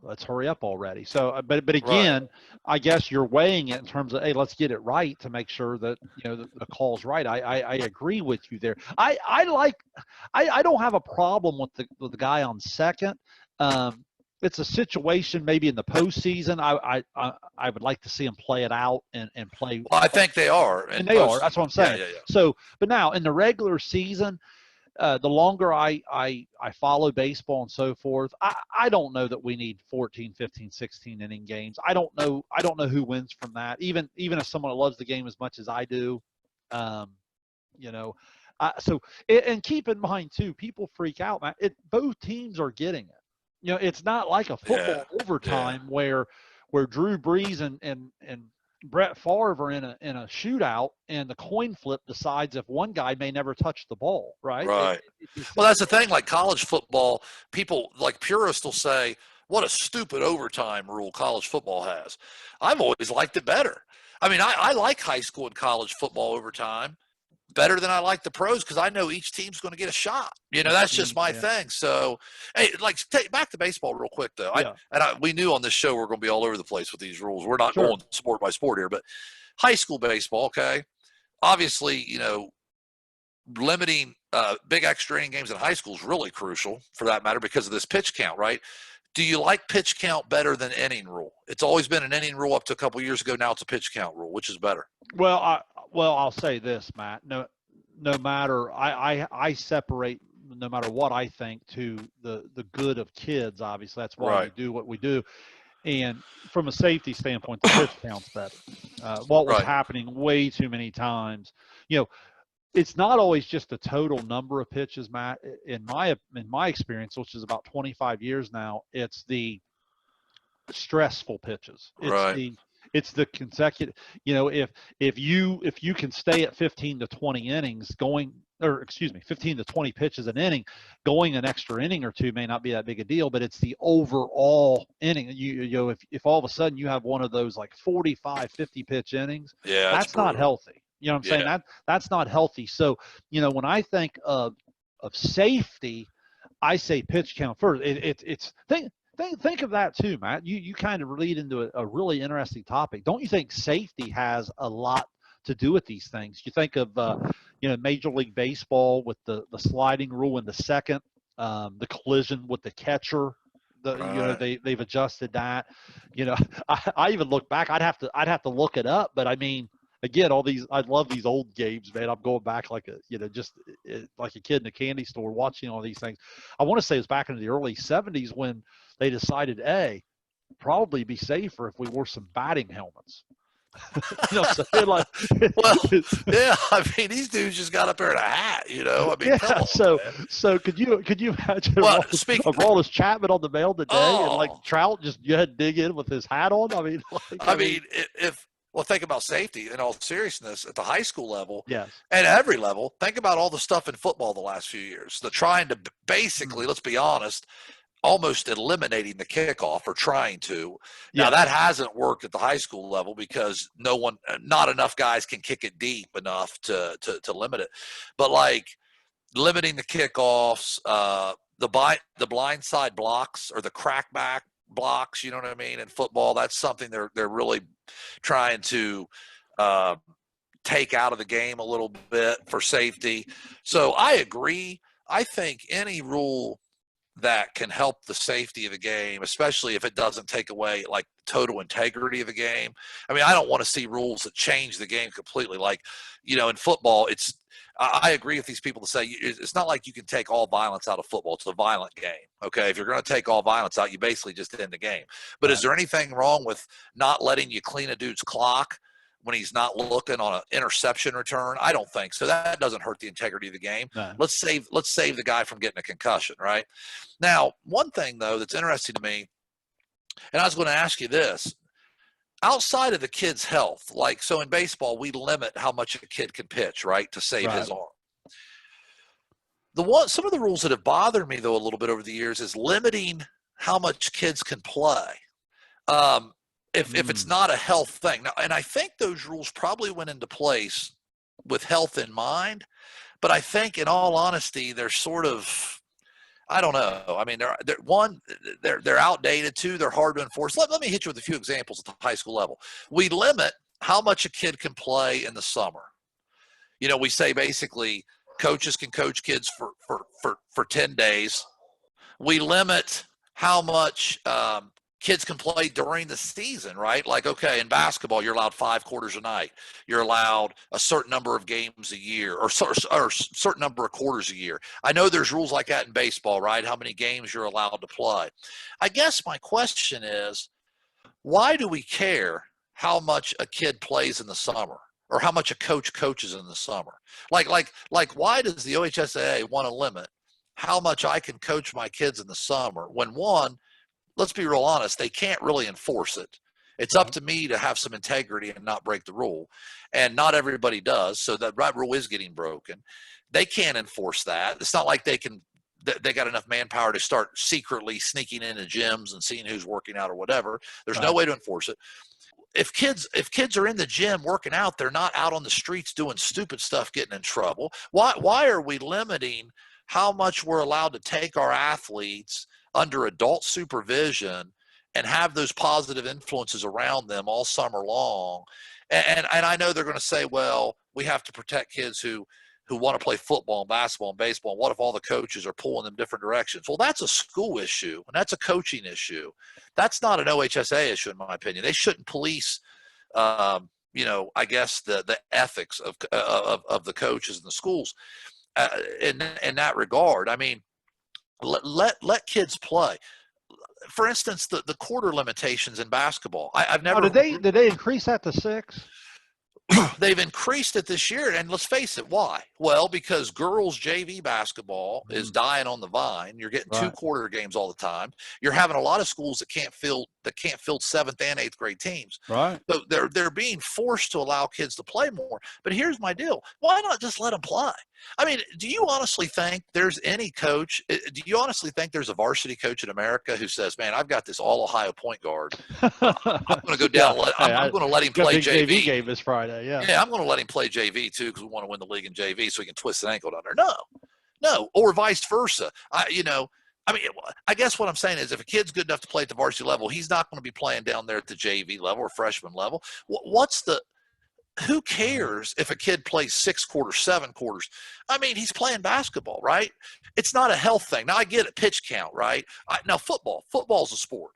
let's hurry up already. So, but right. again, I guess you're weighing it in terms of, hey, let's get it right to make sure that, the call's right. I agree with you there. I don't have a problem with the guy on second. It's a situation maybe in the postseason. I would like to see him play it out and play. Well, I think they are. And they are. That's what I'm saying. Yeah. So, but now in the regular season, the longer I follow baseball and so forth, I don't know that we need 14, 15, 16 inning games. I don't know who wins from that. Even if someone loves the game as much as I do, and keep in mind too, people freak out, man. Both teams are getting it. It's not like a football overtime where Drew Brees and Brett Favre are in a shootout and the coin flip decides if one guy may never touch the ball, right? Right. Well, that's the thing. Like college football, people like purists will say, "What a stupid overtime rule college football has." I've always liked it better. I like high school and college football overtime better than I like the pros because I know each team's going to get a shot. That's just my thing. So, hey, take back to baseball real quick though. We knew on this show we're going to be all over the place with these rules. We're not going sport by sport here, but high school baseball, okay. Obviously, limiting big extra inning games in high school is really crucial for that matter because of this pitch count, right? Do you like pitch count better than inning rule? It's always been an inning rule up to a couple of years ago. Now it's a pitch count rule. Which is better? Well, I'll say this, Matt. No matter I separate no matter what I think to the good of kids. Obviously, that's why we do what we do. And from a safety standpoint, the pitch count's better. What was Right. happening way too many times, you know, it's not always just the total number of pitches, Matt. In my experience, which is about 25 years now, it's the stressful pitches. Right. It's the consecutive. If you can stay at 15 to 20 innings going, or excuse me, 15 to 20 pitches an inning, going an extra inning or two may not be that big a deal, but it's the overall inning. If all of a sudden you have one of those like 45, 50 pitch innings, Yeah, it's that's not brutal. healthy. You know what I'm saying? Yeah. That's not healthy. So, when I think of safety, I say pitch count first. Think of that too, Matt. You kind of lead into a really interesting topic. Don't you think safety has a lot to do with these things? You think of Major League Baseball with the sliding rule in the second, the collision with the catcher. Right. They've adjusted that. I even look back. I'd have to look it up, but I mean, again, I love these old games, man. I'm going back like like a kid in a candy store watching all these things. I want to say it was back in the early 70s when they decided, probably be safer if we wore some batting helmets. So like, Well, yeah. I mean, these dudes just got up there in a hat. I mean, come on, man. So could you imagine Well, Aroldis Chapman on the mound today, and like Oh. Trout you had to dig in with his hat on? I mean, Think about safety in all seriousness at the high school level yes, and every level. Think about all the stuff in football the last few years. The trying to basically, let's be honest, almost eliminating the kickoff or trying to. Now yes, that hasn't worked at the high school level because not enough guys can kick it deep enough to limit it. But like limiting the kickoffs, the blind side blocks or the crackback blocks, you know what I mean? In football, that's something they're really trying to take out of the game a little bit for safety. So I agree. I think any rule that can help the safety of the game, especially if it doesn't take away like total integrity of the game. I mean, I don't want to see rules that change the game completely. Like, in football, I agree with these people to say it's not like you can take all violence out of football. It's a violent game. Okay. If you're going to take all violence out, you basically just end the game. But right. Is there anything wrong with not letting you clean a dude's clock when he's not looking on an interception return? I don't think so. That doesn't hurt the integrity of the game. No. Let's save the guy from getting a concussion, right? Now, one thing though that's interesting to me, and I was going to ask you this, outside of the kid's health, like so in baseball, we limit how much a kid can pitch, right, to save his arm. Some of the rules that have bothered me though a little bit over the years is limiting how much kids can play. If it's not a health thing. Now, and I think those rules probably went into place with health in mind, but I think in all honesty, they're sort of, I don't know. I mean, they're outdated. Two, they're hard to enforce. Let me hit you with a few examples at the high school level. We limit how much a kid can play in the summer. We say basically coaches can coach kids for 10 days. We limit how much kids can play during the season, right? Like, okay, in basketball, you're allowed 5 quarters a night. You're allowed a certain number of games a year or certain number of quarters a year. I know there's rules like that in baseball, right? How many games you're allowed to play. I guess my question is, why do we care how much a kid plays in the summer or how much a coach coaches in the summer? Like why does the OHSAA want to limit how much I can coach my kids in the summer when one, let's be real honest, they can't really enforce it. It's up to me to have some integrity and not break the rule. And not everybody does. So that rule is getting broken. They can't enforce that. It's not like they got enough manpower to start secretly sneaking into gyms and seeing who's working out or whatever. There's no way to enforce it. If kids are in the gym working out, they're not out on the streets doing stupid stuff, getting in trouble. Why are we limiting how much we're allowed to take our athletes under adult supervision and have those positive influences around them all summer long? And I know they're going to say, well, we have to protect kids who want to play football and basketball and baseball. And what if all the coaches are pulling them different directions? Well, that's a school issue and that's a coaching issue. That's not an OHSA issue, in my opinion. They shouldn't police, I guess the ethics of the coaches and the schools in that regard. I mean, let kids play. for instance, the quarter limitations in basketball. I've Oh, never. did they increase that to 6? They've increased it this year, and let's face it, why? Well, because girls JV basketball is dying on the vine. You're getting Right. 2-quarter games all the time. You're having a lot of schools that can't field 7th and 8th grade teams. Right. So they're being forced to allow kids to play more. But here's my deal: why not just let them play? I mean, do you honestly think there's any coach? Do you honestly think there's a varsity coach in America who says, "Man, I've got this all Ohio point guard. I'm going to go down. Yeah. I'm going to let him Got a play big JV JV. game this Friday. Yeah. Yeah, I'm going to let him play JV too because we want to win the league in JV so he can twist an ankle down there." No, or vice versa. I mean, I guess what I'm saying is if a kid's good enough to play at the varsity level, he's not going to be playing down there at the JV level or freshman level. Who cares if a kid plays 6 quarters, 7 quarters? I mean, he's playing basketball, right? It's not a health thing. Now I get it, pitch count, right? Now football's a sport.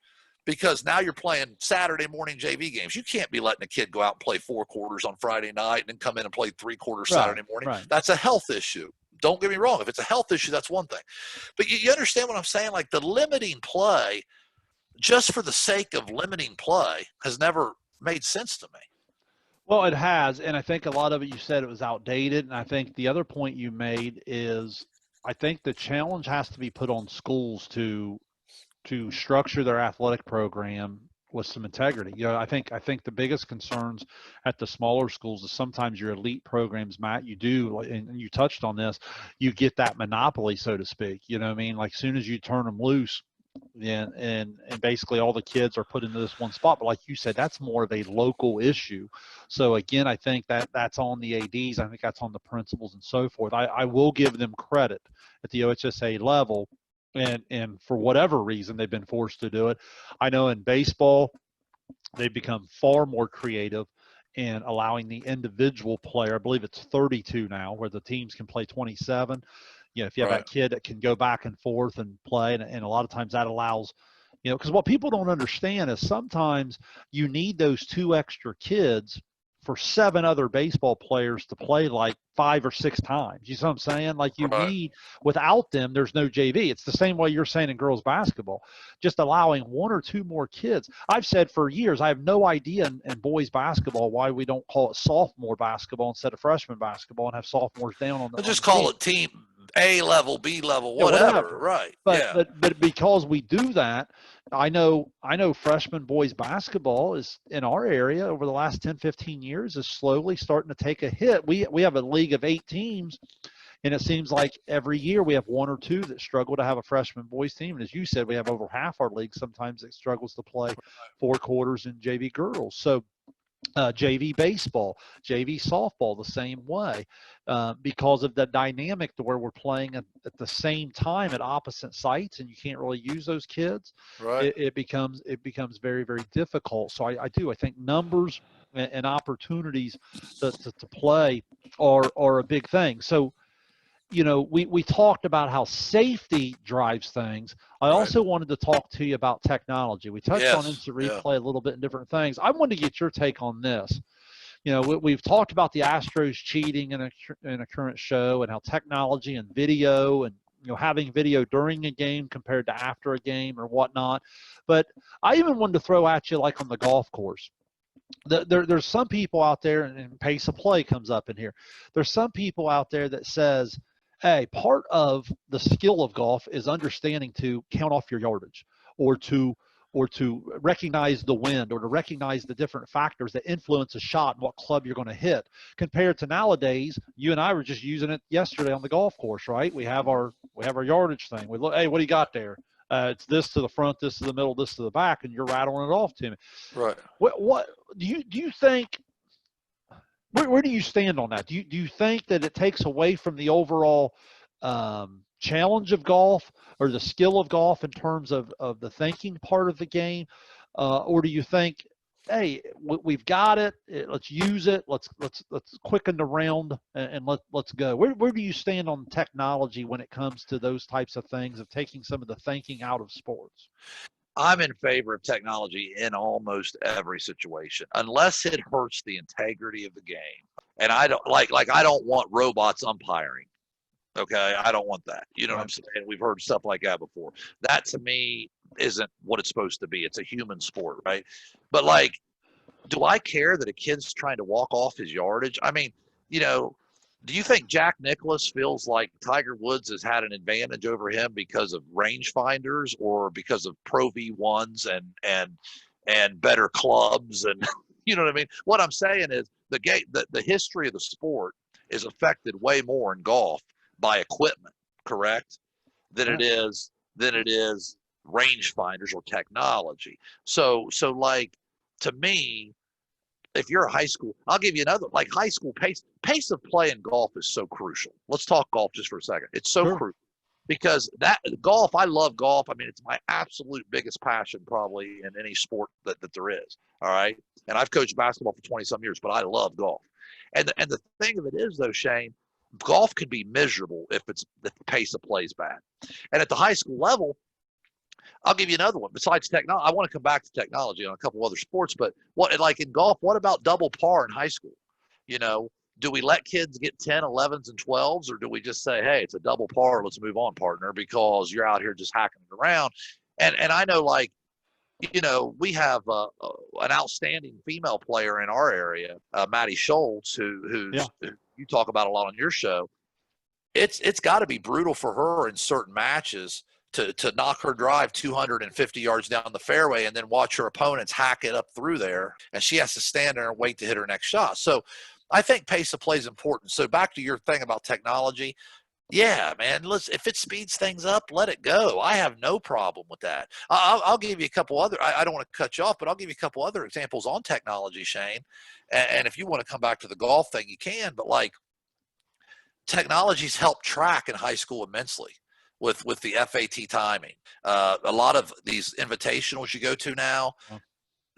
Because now you're playing Saturday morning JV games. You can't be letting a kid go out and play 4 quarters on Friday night and then come in and play 3 quarters Saturday morning. Right. That's a health issue. Don't get me wrong. If it's a health issue, that's one thing. But you understand what I'm saying? Like the limiting play, just for the sake of limiting play, has never made sense to me. Well, it has, and I think a lot of it you said it was outdated, and I think the other point you made is I think the challenge has to be put on schools to structure their athletic program with some integrity. I think the biggest concerns at the smaller schools is sometimes your elite programs, Matt, you do, and you touched on this, you get that monopoly, so to speak. You know what I mean? Like, as soon as you turn them loose, and basically all the kids are put into this one spot. But like you said, that's more of a local issue. So again, I think that's on the ADs. I think that's on the principals and so forth. I will give them credit at the OHSA level. And for whatever reason, they've been forced to do it. I know in baseball, they've become far more creative in allowing the individual player. I believe it's 32 now, where the teams can play 27. If you have that kid that can go back and forth and play, and a lot of times that allows, because what people don't understand is sometimes you need those 2 extra kids for 7 other baseball players to play like 5 or 6 times. You see what I'm saying? Like you need, without them, there's no JV. It's the same way you're saying in girls basketball, just allowing 1 or 2 more kids. I've said for years, I have no idea in boys basketball why we don't call it sophomore basketball instead of freshman basketball and have sophomores down on the Just call it team A level, B level, whatever. Right. But because we do that, I know freshman boys basketball is in our area over the last 10, 15 years is slowly starting to take a hit. We have a league of 8 teams, and it seems like every year we have 1 or 2 that struggle to have a freshman boys team. And as you said, we have over half our league sometimes that struggles to play 4 quarters in JV girls. So JV baseball, JV softball, the same way, because of the dynamic to where we're playing at the same time at opposite sites, and you can't really use those kids. Right. It becomes very, very difficult. So I think numbers and opportunities to play are a big thing. So we talked about how safety drives things. I also wanted to talk to you about technology. We touched on instant replay a little bit and different things. I wanted to get your take on this. We've talked about the Astros cheating in a current show, and how technology and video and having video during a game compared to after a game or whatnot. But I even wanted to throw at you, like on the golf course. There's some people out there, and pace of play comes up in here. There's some people out there that says, hey, part of the skill of golf is understanding to count off your yardage, or to recognize the wind, or to recognize the different factors that influence a shot and what club you're going to hit. Compared to nowadays, you and I were just using it yesterday on the golf course, right? We have our yardage thing. We look, hey, what do you got there? It's this to the front, this to the middle, this to the back, and you're rattling it off to me. Right. What do you think? Where do you stand on that? Do you think that it takes away from the overall challenge of golf, or the skill of golf in terms of the thinking part of the game, or do you think, hey, we've got it, let's use it, let's quicken the round and let's go? Where do you stand on technology when it comes to those types of things, of taking some of the thinking out of sports? I'm in favor of technology in almost every situation, unless it hurts the integrity of the game. And I don't I don't want robots umpiring. Okay, I don't want that. You know what I'm saying? We've heard stuff like that before. That to me isn't what it's supposed to be. It's a human sport, right? But like, do I care that a kid's trying to walk off his yardage? I mean, you know, do you think Jack Nicklaus feels like Tiger Woods has had an advantage over him because of rangefinders or because of Pro V1s and better clubs and you know what I mean? What I'm saying is the history of the sport is affected way more in golf by equipment, correct? Than it is rangefinders or technology. So like to me, if you're a high school, I'll give you another, like high school pace of play in golf is so crucial. Let's talk golf just for a second. It's so crucial because that golf, I love golf. I mean, it's my absolute biggest passion probably in any sport that there is. All right. And I've coached basketball for 20 some years, but I love golf. And the thing of it is though, Shayne, golf can be miserable if the pace of play is bad. And at the high school level, I'll give you another one. Besides technology, I want to come back to technology on a couple other sports, but what, like in golf, what about double par in high school? You know, do we let kids get 10, 11s, and 12s, or do we just say, hey, it's a double par, let's move on, partner, because you're out here just hacking it around? And I know, like, you know, we have an outstanding female player in our area, Maddie Schultz, who you talk about a lot on your show. It's got to be brutal for her in certain matches to knock her drive 250 yards down the fairway and then watch her opponents hack it up through there, and she has to stand there and wait to hit her next shot. So I think pace of play is important. So back to your thing about technology. Yeah, man, listen, if it speeds things up, let it go. I have no problem with that. I'll give you a couple other, I don't want to cut you off, but I'll give you a couple other examples on technology, Shayne. And if you want to come back to the golf thing, you can, but like technology's helped track in high school immensely with the FAT timing. A lot of these invitationals you go to now,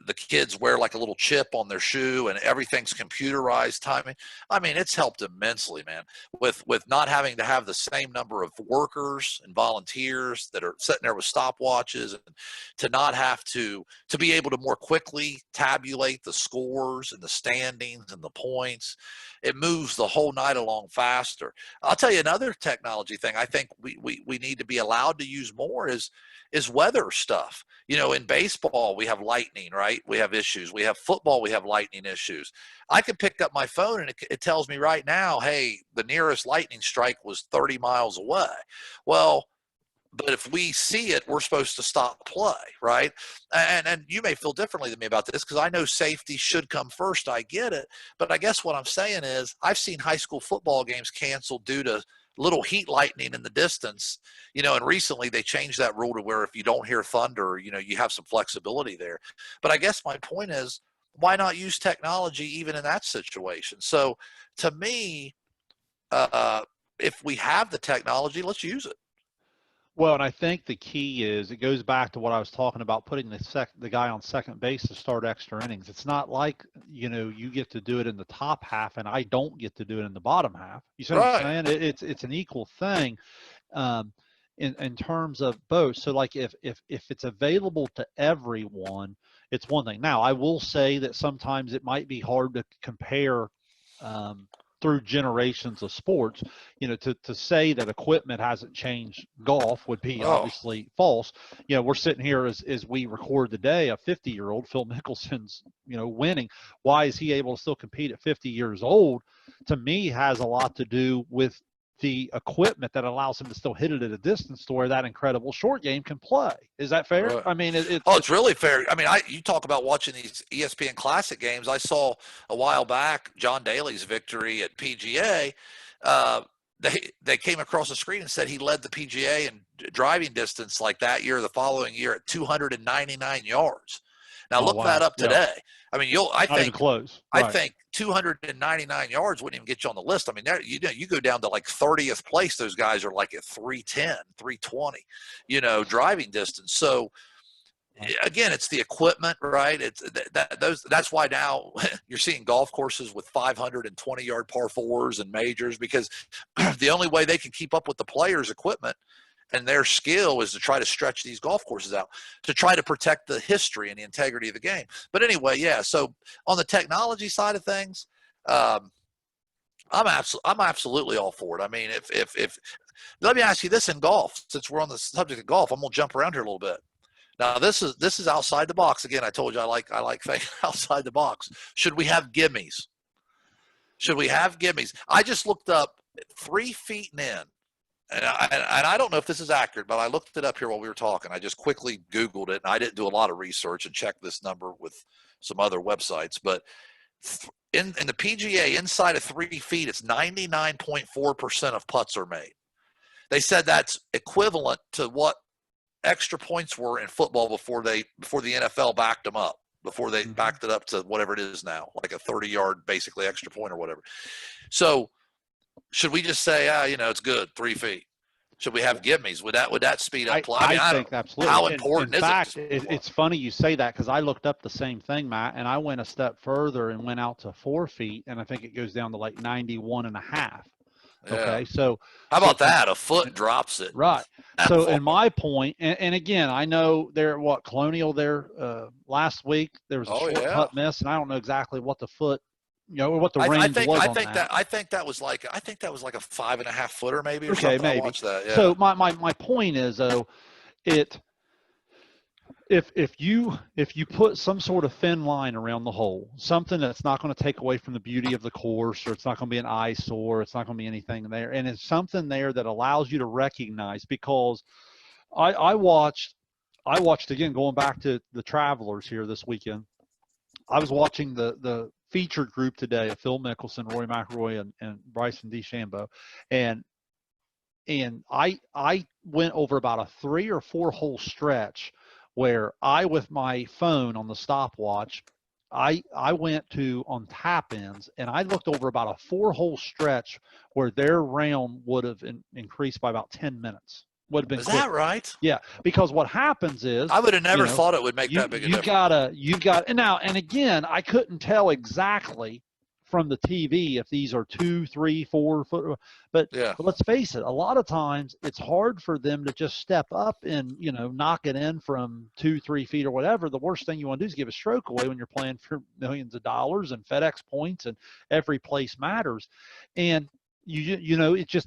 the kids wear like a little chip on their shoe and everything's computerized timing. I mean, it's helped immensely, man, with not having to have the same number of workers and volunteers that are sitting there with stopwatches, and to not have to be able to more quickly tabulate the scores and the standings and the points. It moves the whole night along faster. I'll tell you another technology thing I think we need to be allowed to use more is weather stuff. You know, in baseball, we have lightning, right? We have issues. We have football, we have lightning issues. I can pick up my phone and it tells me right now, hey, the nearest lightning strike was 30 miles away. Well, but if we see it, we're supposed to stop play, right? And you may feel differently than me about this because I know safety should come first. I get it. But I guess what I'm saying is I've seen high school football games canceled due to little heat lightning in the distance, you know, and recently they changed that rule to where if you don't hear thunder, you know, you have some flexibility there. But I guess my point is, why not use technology even in that situation? So to me, if we have the technology, let's use it. Well, and I think the key is it goes back to what I was talking about, putting the guy on second base to start extra innings. It's not like, you know, you get to do it in the top half and I don't get to do it in the bottom half. You see what I'm saying? It's an equal thing in terms of both. So like if it's available to everyone, it's one thing. Now, I will say that sometimes it might be hard to compare through generations of sports. You know, to say that equipment hasn't changed golf would be obviously false. You know, we're sitting here as we record today, a 50-year-old, Phil Mickelson's, you know, winning. Why is he able to still compete at 50 years old? To me, has a lot to do with the equipment that allows him to still hit it at a distance to where that incredible short game can play. Is that fair? Right. I mean, it's really fair. I mean, you talk about watching these ESPN Classic games. I saw a while back John Daly's victory at PGA. They came across the screen and said he led the PGA in driving distance like that year, the following year at 299 yards. Now look that up today. Yeah. I mean, I think even close. Right. I think 299 yards wouldn't even get you on the list. I mean, there, you go down to like 30th place. Those guys are like at 310, 320, you know, driving distance. So again, it's the equipment, right? It's that's why now you're seeing golf courses with 520-yard par fours and majors, because the only way they can keep up with the players' equipment and their skill is to try to stretch these golf courses out to try to protect the history and the integrity of the game. But anyway, yeah. So on the technology side of things, I'm absolutely all for it. I mean, if let me ask you this in golf, since we're on the subject of golf, I'm gonna jump around here a little bit. Now this is outside the box. Again, I told you I like thinking outside the box. Should we have gimmies? Should we have gimmies? I just looked up 3 feet and in. And I don't know if this is accurate, but I looked it up here while we were talking. I just quickly Googled it, and I didn't do a lot of research and check this number with some other websites. But in the PGA, inside of 3 feet, it's 99.4% of putts are made. They said that's equivalent to what extra points were in football before the NFL backed them up, before they backed it up to whatever it is now, like a 30-yard basically extra point or whatever. So should we just say, it's good, 3 feet? Should we have gimmies? Would that speed up play? I think absolutely. How important in fact, is it? It's funny you say that, because I looked up the same thing, Matt, and I went a step further and went out to 4 feet, and I think it goes down to like 91.5. Yeah. Okay, so how about that? A foot drops it. Right. So in my point, and again, I know Colonial there last week, there was a short putt miss, and I don't know exactly what the foot, what the range was on that. I think that was like a 5.5 footer maybe or okay, something. maybe. I watched that, yeah. So my point is, though, if you put some sort of thin line around the hole, something that's not going to take away from the beauty of the course, or it's not going to be an eyesore, it's not going to be anything there, and it's something there that allows you to recognize, because I watched again, going back to the Travelers here this weekend. I was watching the featured group today of Phil Mickelson, Rory McIlroy, and Bryson DeChambeau, and I went over about a 3 or 4 hole stretch where I, with my phone on the stopwatch, I went on tap ins, and I looked over about a 4 hole stretch where their round would have increased by about 10 minutes. Would have been. Is that right? Yeah, because what happens is, I would have never thought it would make that big a difference. And again, I couldn't tell exactly from the TV if these are 2, 3, 4 foot, but let's face it, a lot of times it's hard for them to just step up and knock it in from 2, 3 feet or whatever. The worst thing you want to do is give a stroke away when you're playing for millions of dollars and FedEx points, and every place matters. And it's just,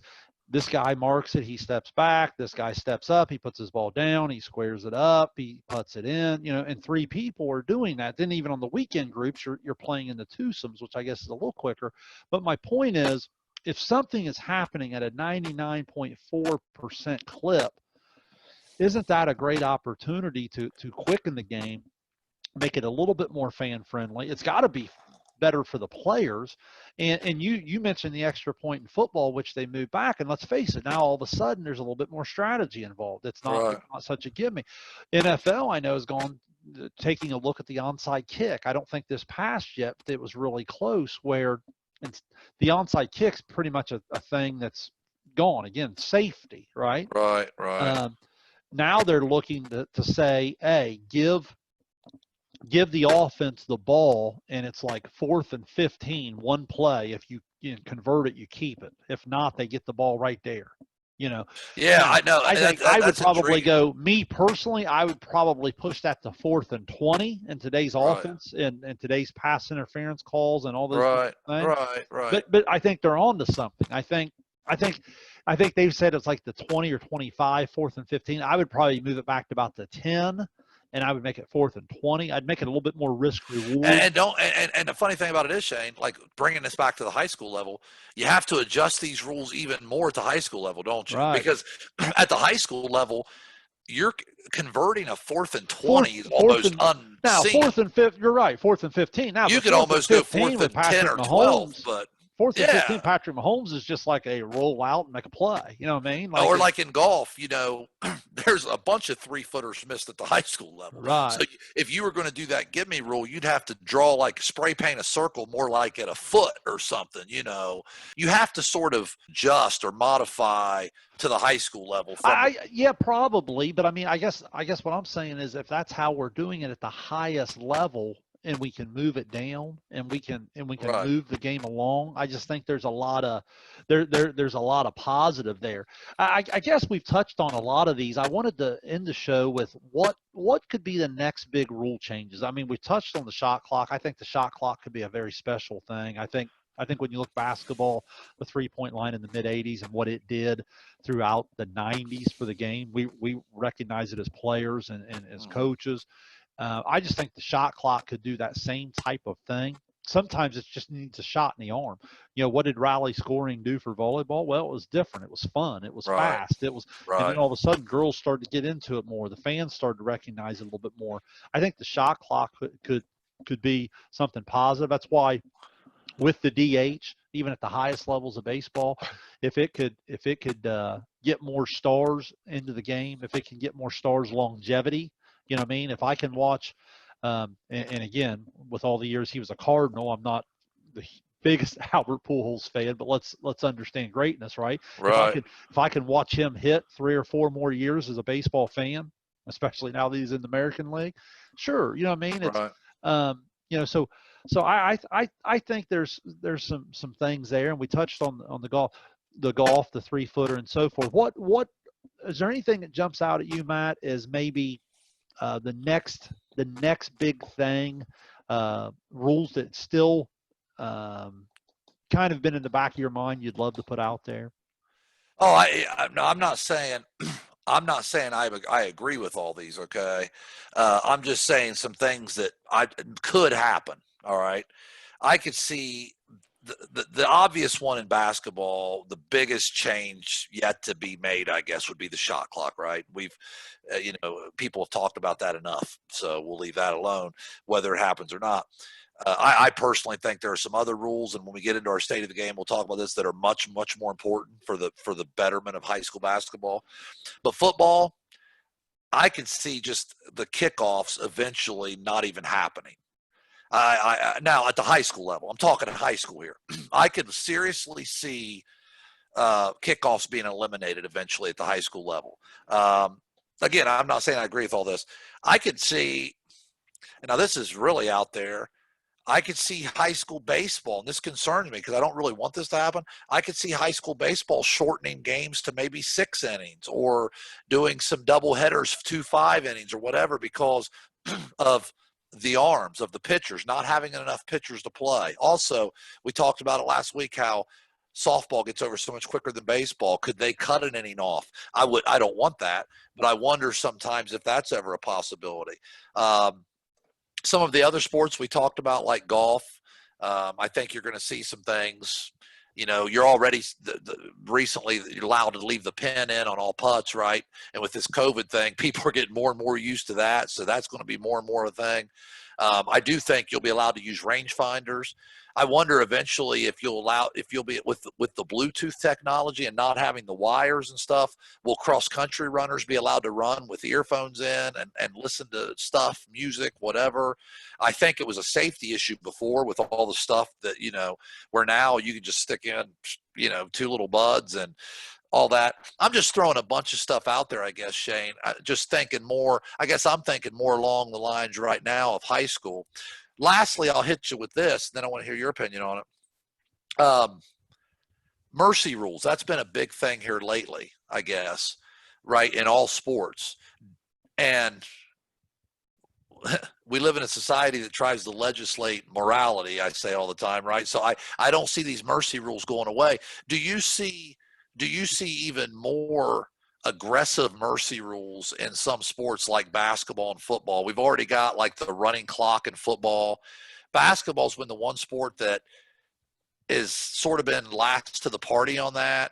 this guy marks it, he steps back, this guy steps up, he puts his ball down, he squares it up, he puts it in, and 3 people are doing that. Then even on the weekend groups, you're playing in the twosomes, which I guess is a little quicker. But my point is, if something is happening at a 99.4% clip, isn't that a great opportunity to quicken the game, make it a little bit more fan friendly? It's got to be better for the players. And you mentioned the extra point in football, which they moved back, and let's face it, now all of a sudden there's a little bit more strategy involved. It's not such a gimme. NFL, I know, has gone taking a look at the onside kick. I don't think this passed yet, but it was really close, where the onside kick's pretty much a thing that's gone. Again, safety, right? Right. Now they're looking to say, hey, give the offense the ball, and it's like 4th and 15, one play. If you convert it, you keep it. If not, they get the ball right there. Yeah, now, I know. I think I would probably go, me personally, I would probably push that to 4th and 20 in today's offense and today's pass interference calls and all those things. Right. But I think they're on to something. I think they've said it's like the 20 or 25, 4th and 15. I would probably move it back to about the 10. And I would make it 4th and 20. I'd make it a little bit more risk reward. And the funny thing about it is, Shane, like bringing this back to the high school level, you have to adjust these rules even more at the high school level, don't you? Right. Because at the high school level, you're converting a 4th and 20 is almost unseen. Now, 4th and 5th, you're right, 4th and 15. Now, you could almost go 4th and 10 or 12, but 4th and 15, Patrick Mahomes is just like a roll out and make a play. You know what I mean? Or like in golf, there's a bunch of 3-footers missed at the high school level. Right. So if you were going to do that give me rule, you'd have to draw, like spray paint a circle more like at a foot or something. You have to sort of adjust or modify to the high school level. Yeah, probably. But I mean, I guess what I'm saying is, if that's how we're doing it at the highest level, and we can move it down, and we can move the game along, I just think there's a lot of there's a lot of positive there. I guess we've touched on a lot of these. I wanted to end the show with what could be the next big rule changes. I mean, we touched on the shot clock. I think the shot clock could be a very special thing. I think I think when you look basketball, the three-point line in the mid-'80s and what it did throughout the '90s for the game, we recognize it as players and as coaches. I just think the shot clock could do that same type of thing. Sometimes it just needs a shot in the arm. What did rally scoring do for volleyball? Well, it was different. It was fun. It was Right. fast. And then Right. all of a sudden, girls started to get into it more. The fans started to recognize it a little bit more. I think the shot clock could be something positive. That's why with the DH, even at the highest levels of baseball, if it could get more stars into the game, if it can get more stars longevity, you know what I mean? If I can watch, and again, with all the years he was a Cardinal, I'm not the biggest Albert Pujols fan, but let's understand greatness, right? Right. If I can watch him hit 3 or 4 more years as a baseball fan, especially now that he's in the American League, sure, you know what I mean? It's Right. so I think there's some things there, and we touched on the golf, the 3-footer and so forth. What is there anything that jumps out at you, Matt, as maybe the next big thing, rules that still kind of been in the back of your mind you'd love to put out there? Oh, no, I'm not saying I'm not saying I agree with all these. Okay, I'm just saying some things that I could happen. All right, I could see the obvious one in basketball. The biggest change yet to be made, I guess, would be the shot clock. Right? We've people have talked about that enough, so we'll leave that alone, whether it happens or not. I personally think there are some other rules, and when we get into our state of the game, we'll talk about this, that are much more important for the betterment of high school basketball. But football, I can see just the kickoffs eventually not even happening. Now at the high school level, I'm talking high school here. I can seriously see kickoffs being eliminated eventually at the high school level. Again, I'm not saying I agree with all this. I could see, and now this is really out there. I could see high school baseball, and this concerns me because I don't really want this to happen. I could see high school baseball shortening games to maybe 6 innings, or doing some double headers, 2 5 innings or whatever, because of the arms of the pitchers, not having enough pitchers to play. Also, we talked about it last week, how softball gets over so much quicker than baseball. Could they cut an inning off? I don't want that, but I wonder sometimes if that's ever a possibility. Some of the other sports we talked about, like golf, I think you're going to see some things. You're already recently you're allowed to leave the pin in on all putts, right? And with this COVID thing, people are getting more and more used to that, so that's going to be more and more a thing. I do think you'll be allowed to use rangefinders. I wonder eventually if you'll be with the Bluetooth technology and not having the wires and stuff. Will cross country runners be allowed to run with earphones in and listen to stuff, music, whatever? I think it was a safety issue before with all the stuff that where now you can just stick in 2 little buds and all that. I'm just throwing a bunch of stuff out there, I guess, Shayne. Just thinking more. I guess I'm thinking more along the lines right now of high school. Lastly, I'll hit you with this, then I want to hear your opinion on it. Mercy rules. That's been a big thing here lately, I guess, right, in all sports. And we live in a society that tries to legislate morality, I say all the time, right? So I don't see these mercy rules going away. Do you see even more aggressive mercy rules in some sports like basketball and football? We've already got like the running clock in football. Basketball's been the one sport that is sort of been last to the party on that.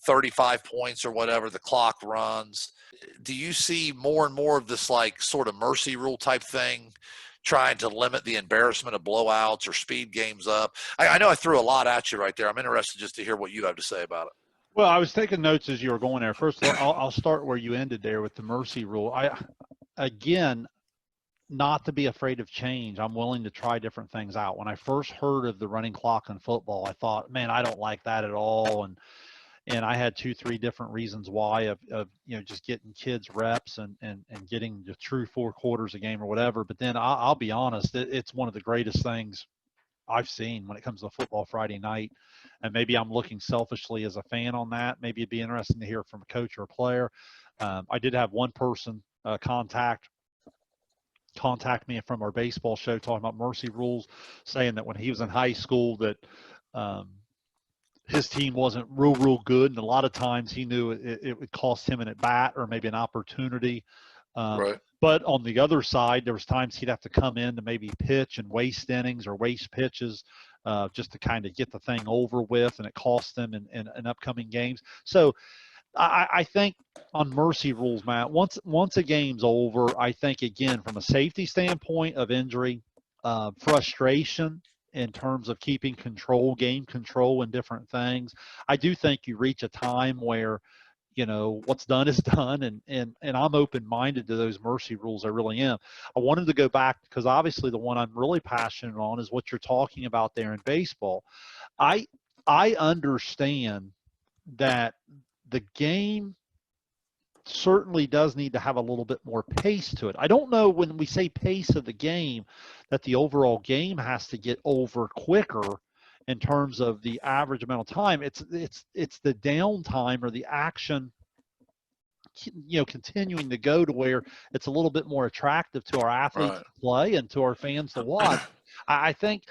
35 points or whatever, the clock runs. Do you see more and more of this like sort of mercy rule type thing, trying to limit the embarrassment of blowouts or speed games up? I know I threw a lot at you right there. I'm interested just to hear what you have to say about it. Well, I was taking notes as you were going there. First, I'll start where you ended there with the mercy rule. Again, not to be afraid of change. I'm willing to try different things out. When I first heard of the running clock in football, I thought, man, I don't like that at all. And I had 2-3 different reasons why of just getting kids reps and getting the true 4 quarters a game or whatever. But then I'll be honest, it's one of the greatest things I've seen when it comes to football Friday night. And maybe I'm looking selfishly as a fan on that. Maybe it'd be interesting to hear from a coach or a player. I did have one person contact contact me from our baseball show talking about mercy rules, saying that when he was in high school that his team wasn't real good, and a lot of times he knew it would cost him an at bat or maybe an opportunity. Right. But on the other side, there was times he'd have to come in to maybe pitch and waste innings or waste pitches just to kind of get the thing over with, and it cost them in upcoming games. So I think on mercy rules, Matt, once a game's over, I think, again, from a safety standpoint of injury, frustration in terms of keeping control, game control, and different things, I do think you reach a time where, what's done is done, and I'm open-minded to those mercy rules. I really am. I wanted to go back because obviously the one I'm really passionate on is what you're talking about there in baseball. I understand that the game certainly does need to have a little bit more pace to it. I don't know, when we say pace of the game, that the overall game has to get over quicker in terms of the average amount of time. It's the downtime or the action, continuing to go to where it's a little bit more attractive to our athletes to play and to our fans to watch. I think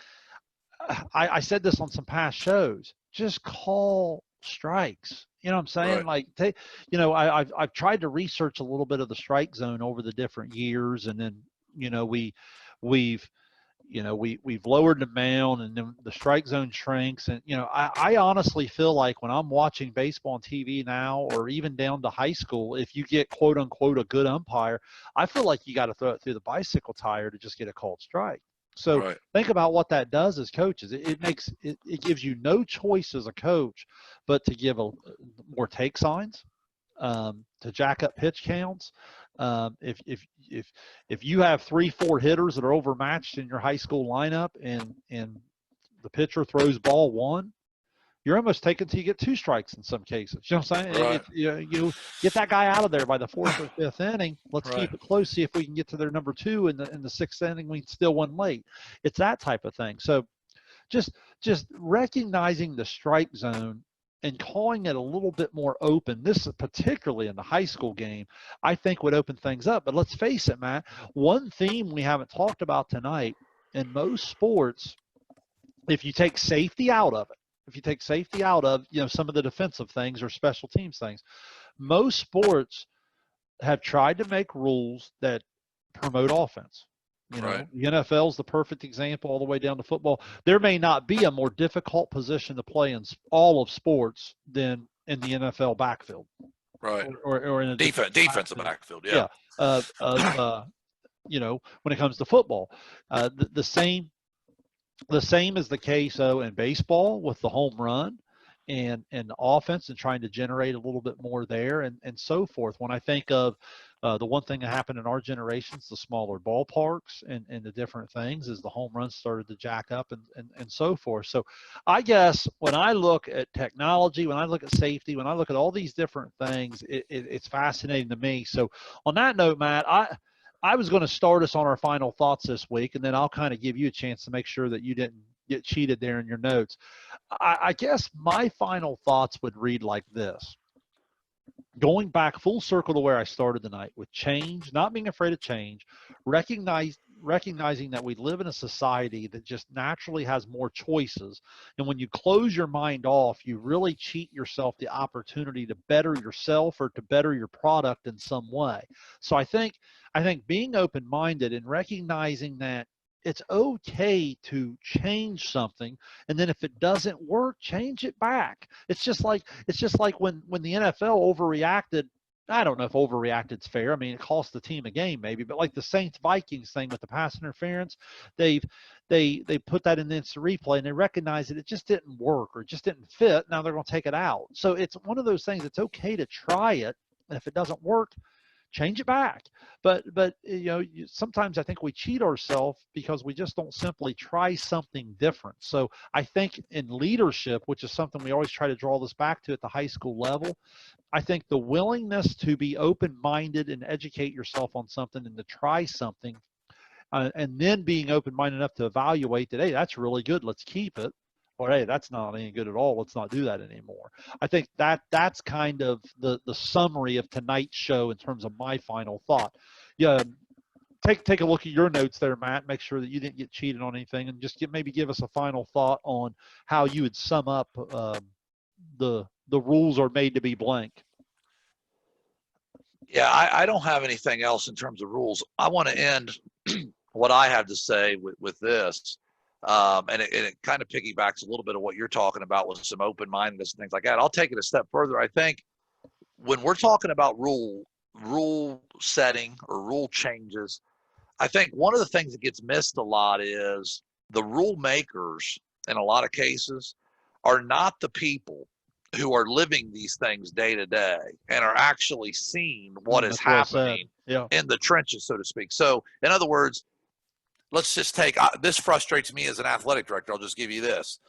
I said this on some past shows. Just call strikes. You know what I'm saying? Right. Like, I've tried to research a little bit of the strike zone over the different years, and then we've lowered the mound, and then the strike zone shrinks. And I honestly feel like when I'm watching baseball on TV now, or even down to high school, if you get quote unquote a good umpire, I feel like you got to throw it through the bicycle tire to just get a called strike. So think about what that does as coaches. It gives you no choice as a coach but to give more take signs, to jack up pitch counts. If you have 3-4 hitters that are overmatched in your high school lineup, and the pitcher throws ball one, you're almost taking till you get 2 strikes in some cases. You know what I'm saying? Right. You get that guy out of there by the 4th or 5th inning. Let's keep it close. See if we can get to their number 2 in the 6th inning. We still win late. It's that type of thing. So just recognizing the strike zone and calling it a little bit more open. This is particularly in the high school game, I think would open things up. But let's face it, Matt, one theme we haven't talked about tonight in most sports, if you take safety out of it, some of the defensive things or special teams things, most sports have tried to make rules that promote offense. The NFL is the perfect example, all the way down to football. There may not be a more difficult position to play in all of sports than in the NFL backfield. Right. Or in a defensive backfield. Yeah. When it comes to football, the same is the case, though, in baseball with the home run and the offense, and trying to generate a little bit more there, and so forth. When I think of the one thing that happened in our generations, the smaller ballparks and the different things, is the home runs started to jack up and so forth. So I guess when I look at technology, when I look at safety, when I look at all these different things, it's fascinating to me. So on that note, Matt, I was going to start us on our final thoughts this week, and then I'll kind of give you a chance to make sure that you didn't get cheated there in your notes. I guess my final thoughts would read like this. Going back full circle to where I started tonight, with change, not being afraid of change, recognizing that we live in a society that just naturally has more choices. And when you close your mind off, you really cheat yourself the opportunity to better yourself or to better your product in some way. So I think being open-minded and recognizing that it's okay to change something, and then if it doesn't work, change it back. It's just like when the NFL overreacted. I don't know if overreacted's fair. I mean, it cost the team a game maybe, but like the Saints Vikings thing with the pass interference, they put that in the instant replay, and they recognized that it just didn't work or it just didn't fit. Now they're going to take it out. So it's one of those things. It's okay to try it, and if it doesn't work, change it back. But sometimes I think we cheat ourselves because we just don't simply try something different. So I think in leadership, which is something we always try to draw this back to at the high school level, I think the willingness to be open-minded and educate yourself on something and to try something, and then being open-minded enough to evaluate that, hey, that's really good, let's keep it. Or, hey, that's not any good at all, let's not do that anymore. I think that's kind of the summary of tonight's show in terms of my final thought. Yeah, take a look at your notes there, Matt. Make sure that you didn't get cheated on anything, and just maybe give us a final thought on how you would sum up the rules are made to be blank. Yeah, I don't have anything else in terms of rules. I want to end what I have to say with this. And it kind of piggybacks a little bit of what you're talking about with some open-mindedness and things like that. I'll take it a step further. I think when we're talking about rule setting or rule changes, I think one of the things that gets missed a lot is the rule makers in a lot of cases are not the people who are living these things day to day and are actually seeing what is That's well said. happening Yeah. in the trenches, so to speak. So, in other words, let's just take this frustrates me as an athletic director. I'll just give you this.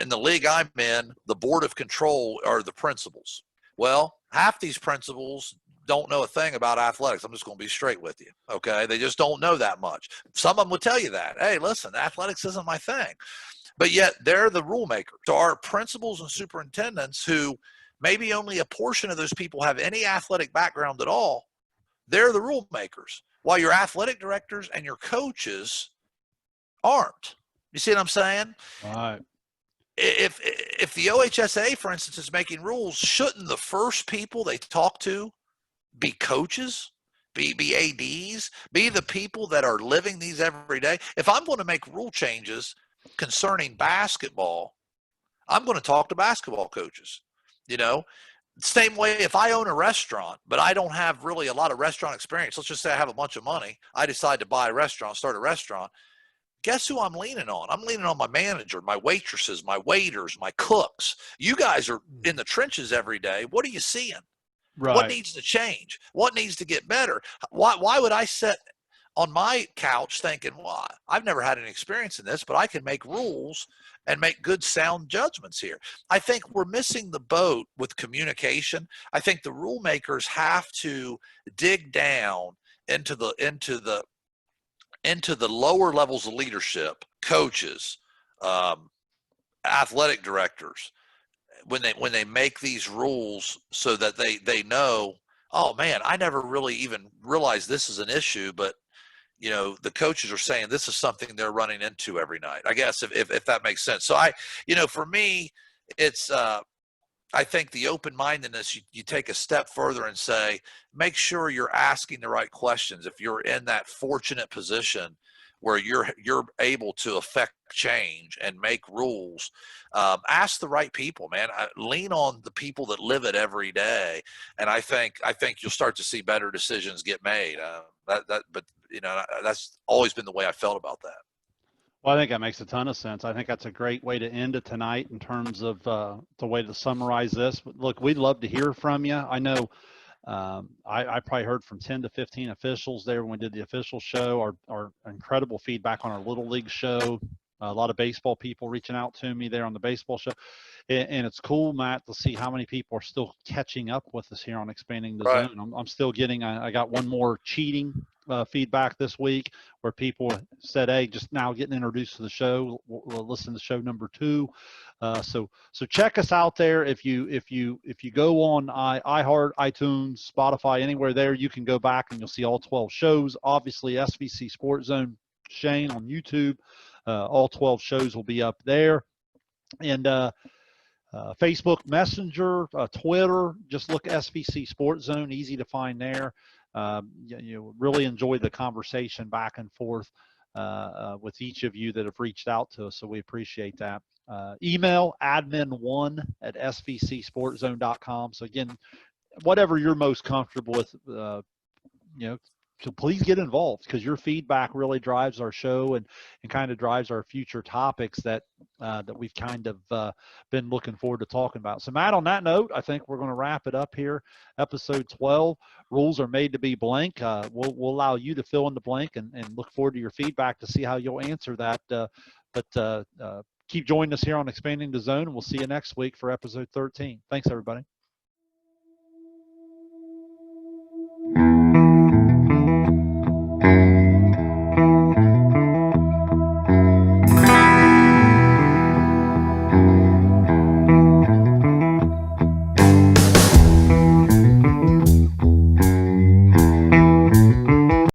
In the league I'm in, the board of control are the principals. Well, half these principals don't know a thing about athletics. I'm just going to be straight with you. Okay. They just don't know that much. Some of them would tell you that. Hey, listen, athletics isn't my thing. But yet they're the rule makers. So our principals and superintendents, who maybe only a portion of those people have any athletic background at all, they're the rule makers, while your athletic directors and your coaches aren't. You see what I'm saying? All right. If the OHSA, for instance, is making rules, shouldn't the first people they talk to be coaches, be ADs, be the people that are living these every day? If I'm going to make rule changes concerning basketball, I'm going to talk to basketball coaches. You know, same way if I own a restaurant, but I don't have really a lot of restaurant experience. Let's just say I have a bunch of money. I decide to buy a restaurant, start a restaurant. Guess who I'm leaning on? I'm leaning on my manager, my waitresses, my waiters, my cooks. You guys are in the trenches every day. What are you seeing? Right. What needs to change? What needs to get better? Why would I sit on my couch thinking, well, I've never had any experience in this, but I can make rules and make good sound judgments here? I think we're missing the boat with communication. I think the rule makers have to dig down into the lower levels of leadership, coaches, athletic directors, when they make these rules, so that they know, oh man, I never really even realized this is an issue, but you know, the coaches are saying this is something they're running into every night, I guess, if that makes sense. So for me, it's I think the open-mindedness, you take a step further and say, make sure you're asking the right questions. If you're in that fortunate position where you're able to affect change and make rules, ask the right people, man. Lean on the people that live it every day, and I think you'll start to see better decisions get made. But that's always been the way I felt about that. Well, I think that makes a ton of sense. I think that's a great way to end it tonight in terms of the way to summarize this. Look, we'd love to hear from you. I know I probably heard from 10 to 15 officials there when we did the official show. Our incredible feedback on our Little League show. A lot of baseball people reaching out to me there on the baseball show. And it's cool, Matt, to see how many people are still catching up with us here on Expanding the Right. Zone. I'm still getting, I got one more cheating feedback this week where people said, hey, just now getting introduced to the show, we'll listen to show number 2. So check us out there. If you go on iHeart, iTunes, Spotify, anywhere there, you can go back and you'll see all 12 shows. Obviously, SVC Sports Zone Shayne on YouTube. All 12 shows will be up there. And Facebook Messenger, Twitter, just look SVC Sports Zone, easy to find there. You really enjoyed the conversation back and forth with each of you that have reached out to us, so we appreciate that. Email admin1@svcsportzone.com. So again, whatever you're most comfortable with, so please get involved, because your feedback really drives our show and kind of drives our future topics that we've kind of been looking forward to talking about. So Matt, on that note, I think we're going to wrap it up here. Episode 12, rules are made to be blank. We'll allow you to fill in the blank and look forward to your feedback to see how you'll answer that. But keep joining us here on Expanding the Zone, and we'll see you next week for episode 13. Thanks, everybody.